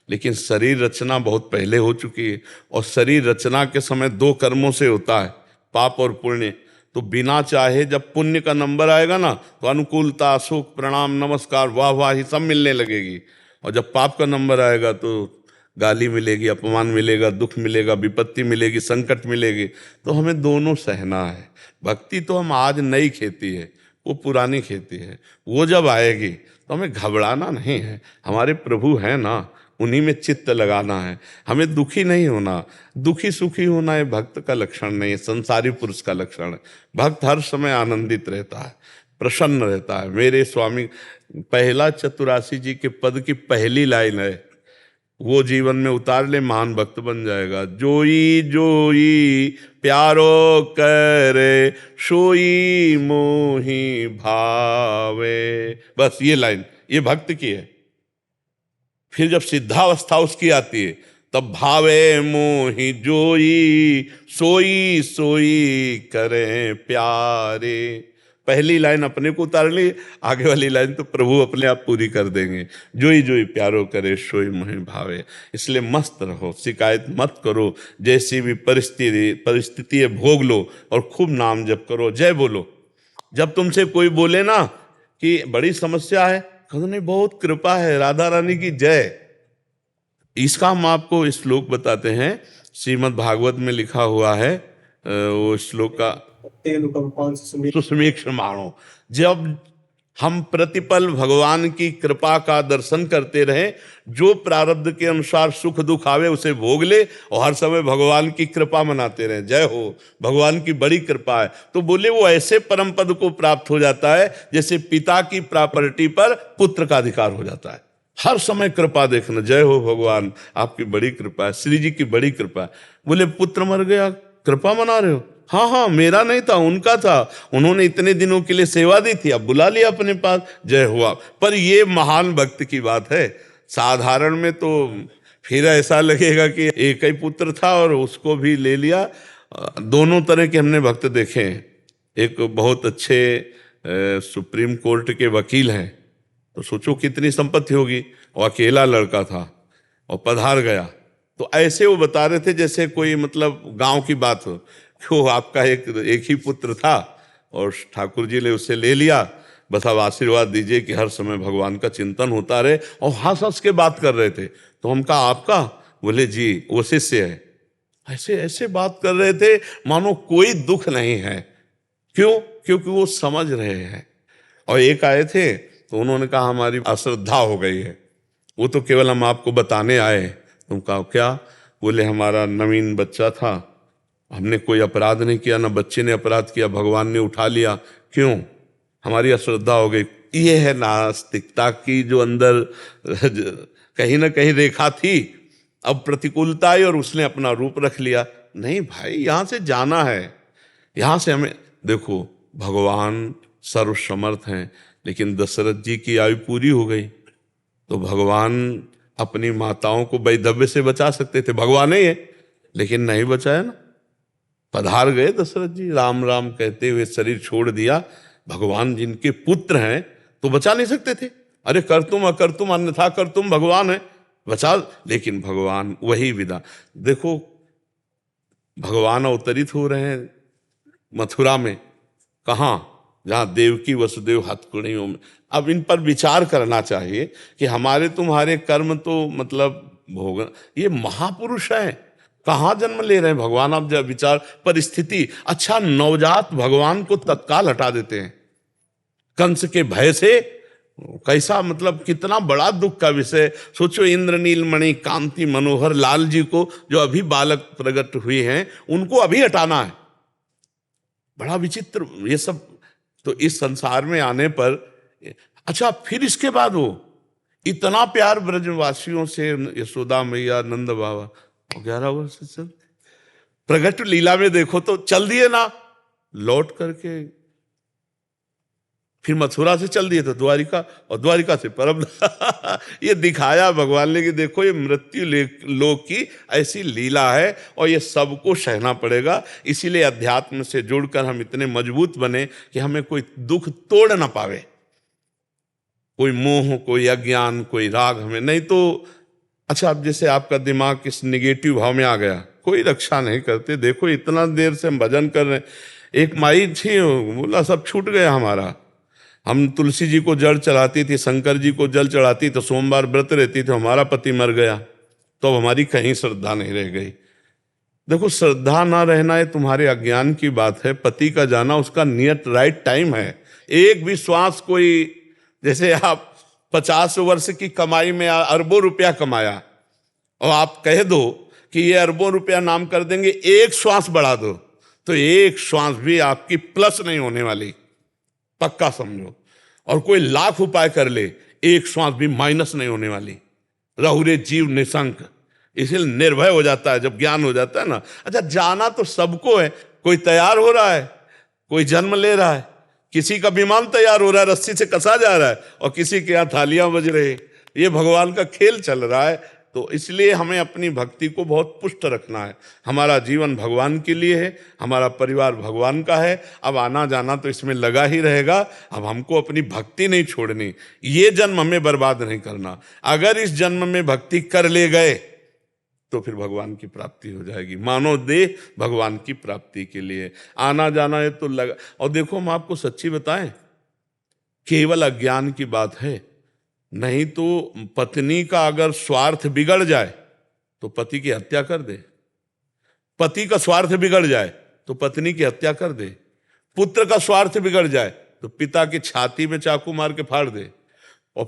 लेकिन शरीर रचना बहुत पहले हो चुकी है, और शरीर रचना के समय दो कर्मों से होता है, पाप और पुण्य। तो बिना चाहे जब पुण्य का नंबर आएगा ना तो अनुकूलता, सुख, प्रणाम, नमस्कार, वाह वाह ही सब मिलने लगेगी, और जब पाप का नंबर आएगा तो गाली मिलेगी, अपमान मिलेगा, दुख मिलेगा, विपत्ति मिलेगी, संकट मिलेगी। तो हमें दोनों सहना है। भक्ति तो हम आज नई खेती है, वो पुरानी खेती है। वो जब आएगी तो हमें घबराना नहीं है, हमारे प्रभु हैं ना, उन्हीं में चित्त लगाना है। हमें दुखी नहीं होना, दुखी सुखी होना ये भक्त का लक्षण नहीं है, संसारी पुरुष का लक्षण है। भक्त हर समय आनंदित रहता है, प्रसन्न रहता है। मेरे स्वामी पहला चतुरासी जी के पद की पहली लाइन है, वो जीवन में उतार ले महान भक्त बन जाएगा। जोई जोई प्यारो करे सोई मोही भावे। बस ये लाइन ये भक्त की है। फिर जब सिद्धावस्था उसकी आती है तब भावे मोहि जोई सोई सोई करें प्यारे। पहली लाइन अपने को उतार ली, आगे वाली लाइन तो प्रभु अपने आप पूरी कर देंगे। जोई जोई प्यारो करे सोई मोहि भावे। इसलिए मस्त रहो, शिकायत मत करो, जैसी भी परिस्थिति है भोग लो और खूब नाम जप करो, जय बोलो। जब तुमसे कोई बोले ना कि बड़ी समस्या है, कहो नहीं बहुत कृपा है, राधा रानी की जय। इसका हम आपको श्लोक बताते हैं, श्रीमद् भागवत में लिखा हुआ है। वो श्लोक का सुसमीक्ष मानो। जब हम प्रतिपल भगवान की कृपा का दर्शन करते रहें, जो प्रारब्ध के अनुसार सुख दुख आवे उसे भोग ले और हर समय भगवान की कृपा मनाते रहें, जय हो भगवान की बड़ी कृपा है। तो बोले वो ऐसे परम पद को प्राप्त हो जाता है जैसे पिता की प्रॉपर्टी पर पुत्र का अधिकार हो जाता है। हर समय कृपा देखना, जय हो भगवान आपकी बड़ी कृपा है, श्री जी की बड़ी कृपा है। बोले पुत्र मर गया कृपा मना रहे हो? हाँ हाँ मेरा नहीं था, उनका था, उन्होंने इतने दिनों के लिए सेवा दी थी, अब बुला लिया अपने पास, जय हुआ। पर ये महान भक्त की बात है। साधारण में तो फिर ऐसा लगेगा कि एक ही पुत्र था और उसको भी ले लिया। दोनों तरह के हमने भक्त देखे हैं। एक बहुत अच्छे सुप्रीम कोर्ट के वकील हैं, तो सोचो कितनी संपत्ति होगी, और अकेला लड़का था और पधार गया। तो ऐसे वो बता रहे थे जैसे कोई मतलब गांव की बात हो, क्यों आपका एक ही पुत्र था और ठाकुर जी ने उसे ले लिया, बस अब आशीर्वाद दीजिए कि हर समय भगवान का चिंतन होता रहे। और हंस हंस के बात कर रहे थे। तो हम कहा आपका? बोले जी वो शिष्य है। ऐसे ऐसे बात कर रहे थे मानो कोई दुख नहीं है। क्यों? क्योंकि वो समझ रहे हैं। और एक आए थे तो उन्होंने कहा हमारी अश्रद्धा हो गई है, वो तो केवल हम आपको बताने आए। तुम कहा क्या? बोले हमारा नवीन बच्चा था, हमने कोई अपराध नहीं किया, ना बच्चे ने अपराध किया, भगवान ने उठा लिया। क्यों? हमारी अश्रद्धा हो गई। ये है नास्तिकता की जो अंदर कहीं ना कहीं रेखा थी। अब प्रतिकूलता आई और उसने अपना रूप रख लिया। नहीं भाई, यहाँ से जाना है, यहाँ से हमें देखो भगवान सर्वसमर्थ हैं, लेकिन दशरथ जी की आयु पूरी हो गई तो भगवान अपनी माताओं को वैधव्य से बचा सकते थे, भगवान ही है, लेकिन नहीं बचाया ना। पधार गए दशरथ जी, राम राम कहते हुए शरीर छोड़ दिया। भगवान जिनके पुत्र हैं तो बचा नहीं सकते थे। अरे कर तुम अकर तुम अन्यथा कर तुम भगवान है, बचा, लेकिन भगवान वही विधा। देखो भगवान अवतरित हो रहे हैं मथुरा में, कहाँ, जहाँ देवकी वसुदेव हथकड़ियों में। अब इन पर विचार करना चाहिए कि हमारे तुम्हारे कर्म तो मतलब भोग, ये महापुरुष हैं, कहाँ जन्म ले रहे हैं भगवान। अब जब विचार परिस्थिति, अच्छा नवजात भगवान को तत्काल हटा देते हैं कंस के भय से, कैसा मतलब कितना बड़ा दुख का विषय। सोचो इंद्रनील मणि कांति मनोहर लाल जी को, जो अभी बालक प्रकट हुए हैं, उनको अभी हटाना है, बड़ा विचित्र ये सब। तो इस संसार में आने पर, अच्छा फिर इसके बाद वो इतना प्यार ब्रजवासियों से, यशोदा मैया नंद बाबा 11 वर्ष से प्रगट लीला में देखो तो चल दिए ना, लौट करके फिर मथुरा से चल दिए तो द्वारिका, और द्वारिका से परम ये दिखाया भगवान ने कि देखो ये मृत्यु लोक की ऐसी लीला है और ये सबको सहना पड़ेगा। इसीलिए अध्यात्म से जुड़कर हम इतने मजबूत बने कि हमें कोई दुख तोड़ ना पावे, कोई मोह, कोई अज्ञान, कोई राग हमें नहीं तो। अच्छा अब जैसे आपका दिमाग किस निगेटिव भाव में आ गया, कोई रक्षा नहीं करते। देखो इतना देर से हम भजन कर रहे हैं, एक माई थी बोला सब छूट गया हमारा, हम तुलसी जी को जल चढ़ाती थी, शंकर जी को जल चढ़ाती, तो सोमवार व्रत रहती थी, हमारा पति मर गया तो अब हमारी कहीं श्रद्धा नहीं रह गई। देखो श्रद्धा ना रहना है तुम्हारे अज्ञान की बात है, पति का जाना उसका नियत राइट टाइम है। एक भी श्वास कोई, जैसे आप 50 वर्ष की कमाई में अरबों रुपया कमाया और आप कह दो कि ये अरबों रुपया नाम कर देंगे, एक श्वास बढ़ा दो तो एक श्वास भी आपकी प्लस नहीं होने वाली, पक्का समझो। और कोई लाख उपाय कर ले, एक श्वास भी माइनस नहीं होने वाली। रहुरे जीव निशंक, इसलिए निर्भय हो जाता है जब ज्ञान हो जाता है ना। अच्छा जाना तो सबको है, कोई तैयार हो रहा है, कोई जन्म ले रहा है, किसी का विमान तैयार हो रहा है, रस्सी से कसा जा रहा है, और किसी के यहाँ थालियां बज रही, ये भगवान का खेल चल रहा है। तो इसलिए हमें अपनी भक्ति को बहुत पुष्ट रखना है। हमारा जीवन भगवान के लिए है, हमारा परिवार भगवान का है, अब आना जाना तो इसमें लगा ही रहेगा। अब हमको अपनी भक्ति नहीं छोड़नी, ये जन्म हमें बर्बाद नहीं करना। अगर इस जन्म में भक्ति कर ले गए तो फिर भगवान की प्राप्ति हो जाएगी। मानव देह भगवान की प्राप्ति के लिए आना जाना है तो लगा। और देखो हम आपको सच्ची बताएं, केवल अज्ञान की बात है, नहीं तो पत्नी का अगर स्वार्थ बिगड़ जाए तो पति की हत्या कर दे, पति का स्वार्थ बिगड़ जाए तो पत्नी की हत्या कर दे, पुत्र का स्वार्थ बिगड़ जाए तो पिता की छाती में चाकू मार के फाड़ दे, और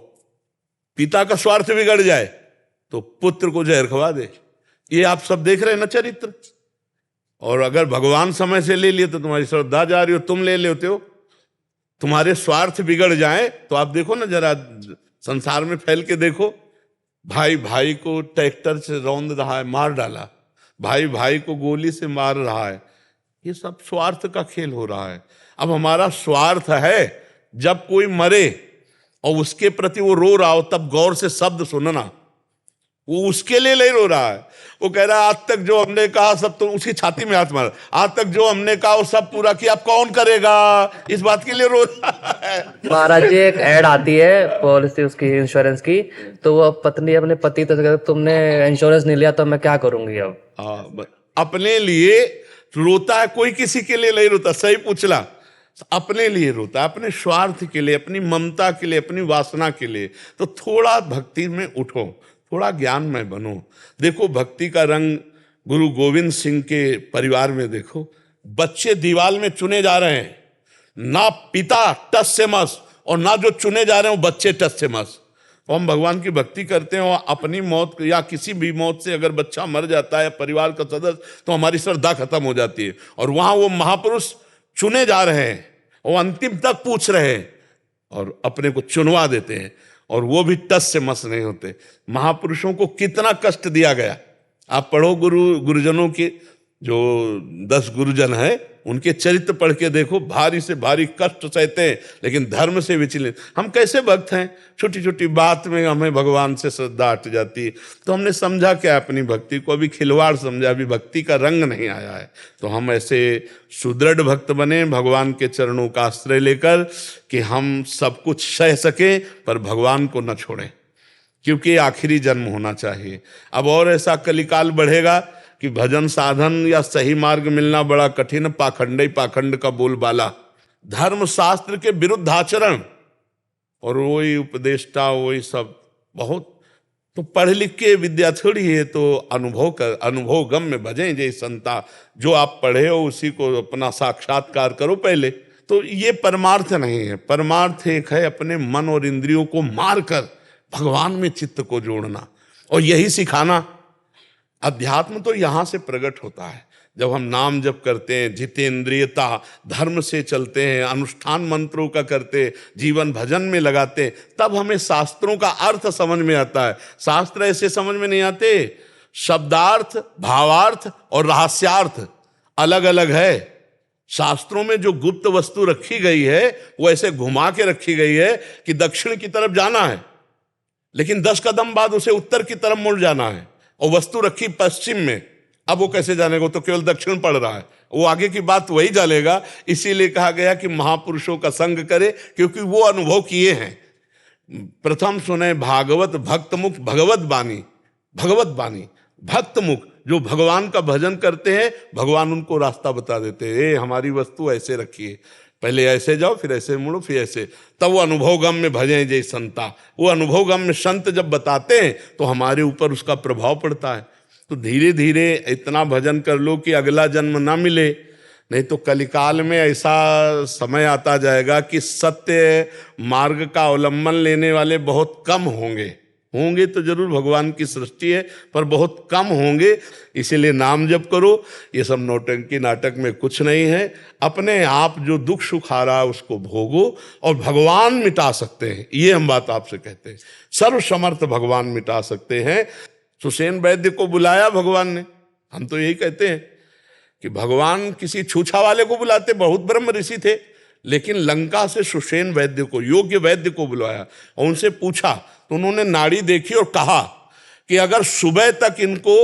पिता का स्वार्थ बिगड़ जाए तो पुत्र को जहर खवा दे। ये आप सब देख रहे हैं ना चरित्र। और अगर भगवान समय से ले लिए तो तुम्हारी श्रद्धा जा रही हो, तुम ले लेते हो। तुम्हारे स्वार्थ बिगड़ जाए तो आप देखो ना जरा संसार में फैल के देखो, भाई भाई को ट्रैक्टर से रौंद रहा है, मार डाला, भाई भाई को गोली से मार रहा है, ये सब स्वार्थ का खेल हो रहा है। अब हमारा स्वार्थ है जब कोई मरे और उसके प्रति वो रो रहा हो तब गौर से शब्द सुनना, वो उसके लिए नहीं रो रहा है। वो कह रहा है आज तक जो हमने कहा सब, तो उसकी छाती में हाथ मारा, आज तक जो हमने कहा वो सब पूरा किया, अब कौन करेगा, इस बात के लिए रो रहा है। महाराज जी एक ऐड आती है पॉलिसी उसकी इंश्योरेंस की, तो वो पत्नी अपने पति तो कहती, तुमने इंश्योरेंस नहीं लिया तो मैं क्या करूंगी अब। अपने लिए रोता है, कोई किसी के लिए नहीं रोता। सही पूछला, अपने लिए रोता है, अपने स्वार्थ के लिए, अपनी ममता के लिए, अपनी वासना के लिए। तो थोड़ा भक्ति में उठो, थोड़ा ज्ञान में बनो। देखो भक्ति का रंग गुरु गोविंद सिंह के परिवार में देखो, बच्चे दीवाल में चुने जा रहे हैं, ना पिता टस से मस और ना जो चुने जा रहे हैं वो बच्चे टस से मस। तो हम भगवान की भक्ति करते हैं और अपनी मौत या किसी भी मौत से अगर बच्चा मर जाता है, परिवार का सदस्य, तो हमारी श्रद्धा खत्म हो जाती है। और वहां वो महापुरुष चुने जा रहे हैं, वो अंतिम तक पूछ रहे हैं और अपने को चुनवा देते हैं, और वो भी टस से मस नहीं होते। महापुरुषों को कितना कष्ट दिया गया। आप पढ़ो गुरुजनों के, जो 10 गुरुजन हैं उनके चरित्र पढ़ के देखो, भारी से भारी कष्ट सहते हैं लेकिन धर्म से विचलित। हम कैसे भक्त हैं, छोटी छोटी बात में हमें भगवान से श्रद्धा हट जाती है। तो हमने समझा क्या अपनी भक्ति को, अभी खिलवाड़ समझा, अभी भक्ति का रंग नहीं आया है। तो हम ऐसे सुदृढ़ भक्त बने भगवान के चरणों का आश्रय लेकर कि हम सब कुछ सह सकें पर भगवान को न छोड़ें। क्योंकि ये आखिरी जन्म होना चाहिए। अब और ऐसा कलिकाल बढ़ेगा कि भजन साधन या सही मार्ग मिलना बड़ा कठिन, पाखंड पाखंड का बोलबाला, धर्म शास्त्र के विरुद्ध आचरण, और वही उपदेष्टा वही सब बहुत। तो पढ़ लिख के विद्या थोड़ी है, तो अनुभव गम में भजें जय संता। जो आप पढ़े हो उसी को अपना साक्षात्कार करो पहले। तो ये परमार्थ नहीं है। परमार्थ एक है अपने मन और इंद्रियों को मारकर भगवान में चित्त को जोड़ना, और यही सिखाना। अध्यात्म तो यहाँ से प्रकट होता है। जब हम नाम जप करते हैं, जितेंद्रियता, धर्म से चलते हैं, अनुष्ठान मंत्रों का करते, जीवन भजन में लगाते, तब हमें शास्त्रों का अर्थ समझ में आता है। शास्त्र ऐसे समझ में नहीं आते। शब्दार्थ, भावार्थ और रहस्यार्थ अलग अलग है। शास्त्रों में जो गुप्त वस्तु रखी गई है वो ऐसे घुमा के रखी गई है कि दक्षिण की तरफ जाना है, लेकिन 10 कदम बाद उसे उत्तर की तरफ मुड़ जाना है, और वस्तु रखी पश्चिम में। अब वो कैसे जानेगा? तो केवल दक्षिण पड़ रहा है, वो आगे की बात वही जानेगा। इसीलिए कहा गया कि महापुरुषों का संग करे, क्योंकि वो अनुभव किए हैं। प्रथम सुने भागवत भक्त मुख भगवत बानी, भगवत बानी भक्त मुख। जो भगवान का भजन करते हैं, भगवान उनको रास्ता बता देते हैं। ए हमारी वस्तु ऐसे रखिए, पहले ऐसे जाओ, फिर ऐसे मुड़ो, फिर ऐसे। तब वो अनुभव गम में भजें जय संता। वो अनुभव गम में संत जब बताते हैं तो हमारे ऊपर उसका प्रभाव पड़ता है। तो धीरे धीरे इतना भजन कर लो कि अगला जन्म ना मिले, नहीं तो कलिकाल में ऐसा समय आता जाएगा कि सत्य मार्ग का अवलंबन लेने वाले बहुत कम होंगे। होंगे तो जरूर, भगवान की सृष्टि है, पर बहुत कम होंगे। इसीलिए नाम जप करो। ये सब नौटंकी नाटक में कुछ नहीं है। अपने आप जो दुख सुख आ रहा है उसको भोगो, और भगवान मिटा सकते हैं। ये हम बात आपसे कहते हैं, सर्वसमर्थ भगवान मिटा सकते हैं। सुषेण वैद्य को बुलाया भगवान ने। हम तो यही कहते हैं कि भगवान किसी छूछा वाले को बुलाते, बहुत ब्रह्म ऋषि थे, लेकिन लंका से सुषेण वैद्य को, योग्य वैद्य को बुलाया और उनसे पूछा। तो उन्होंने नाड़ी देखी और कहा कि अगर सुबह तक इनको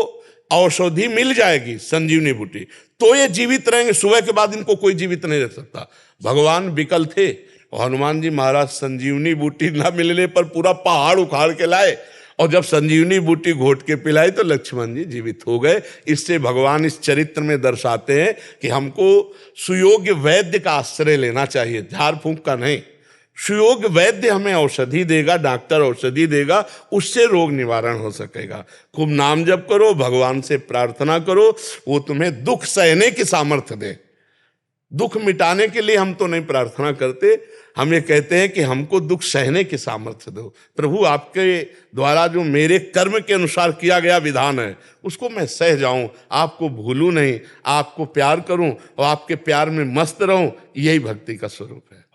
औषधि मिल जाएगी, संजीवनी बूटी, तो ये जीवित रहेंगे। सुबह के बाद इनको कोई जीवित नहीं रख सकता। भगवान विकल थे, और हनुमान जी महाराज संजीवनी बूटी ना मिलने पर पूरा पहाड़ उखाड़ के लाए, और जब संजीवनी बूटी घोट के पिलाई तो लक्ष्मण जी जीवित हो गए। इससे भगवान इस चरित्र में दर्शाते हैं कि हमको सुयोग्य वैद्य का आश्रय लेना चाहिए, झाड़ फूंक का नहीं। सुयोग्य वैद्य हमें औषधि देगा, डॉक्टर औषधि देगा, उससे रोग निवारण हो सकेगा। खूब नाम जप करो, भगवान से प्रार्थना करो, वो तुम्हें दुख सहने की सामर्थ्य दे। दुख मिटाने के लिए हम तो नहीं प्रार्थना करते, हम ये कहते हैं कि हमको दुख सहने की सामर्थ्य दो। प्रभु, आपके द्वारा जो मेरे कर्म के अनुसार किया गया विधान है उसको मैं सह जाऊं, आपको भूलूं नहीं, आपको प्यार करूं और आपके प्यार में मस्त रहूं। यही भक्ति का स्वरूप है।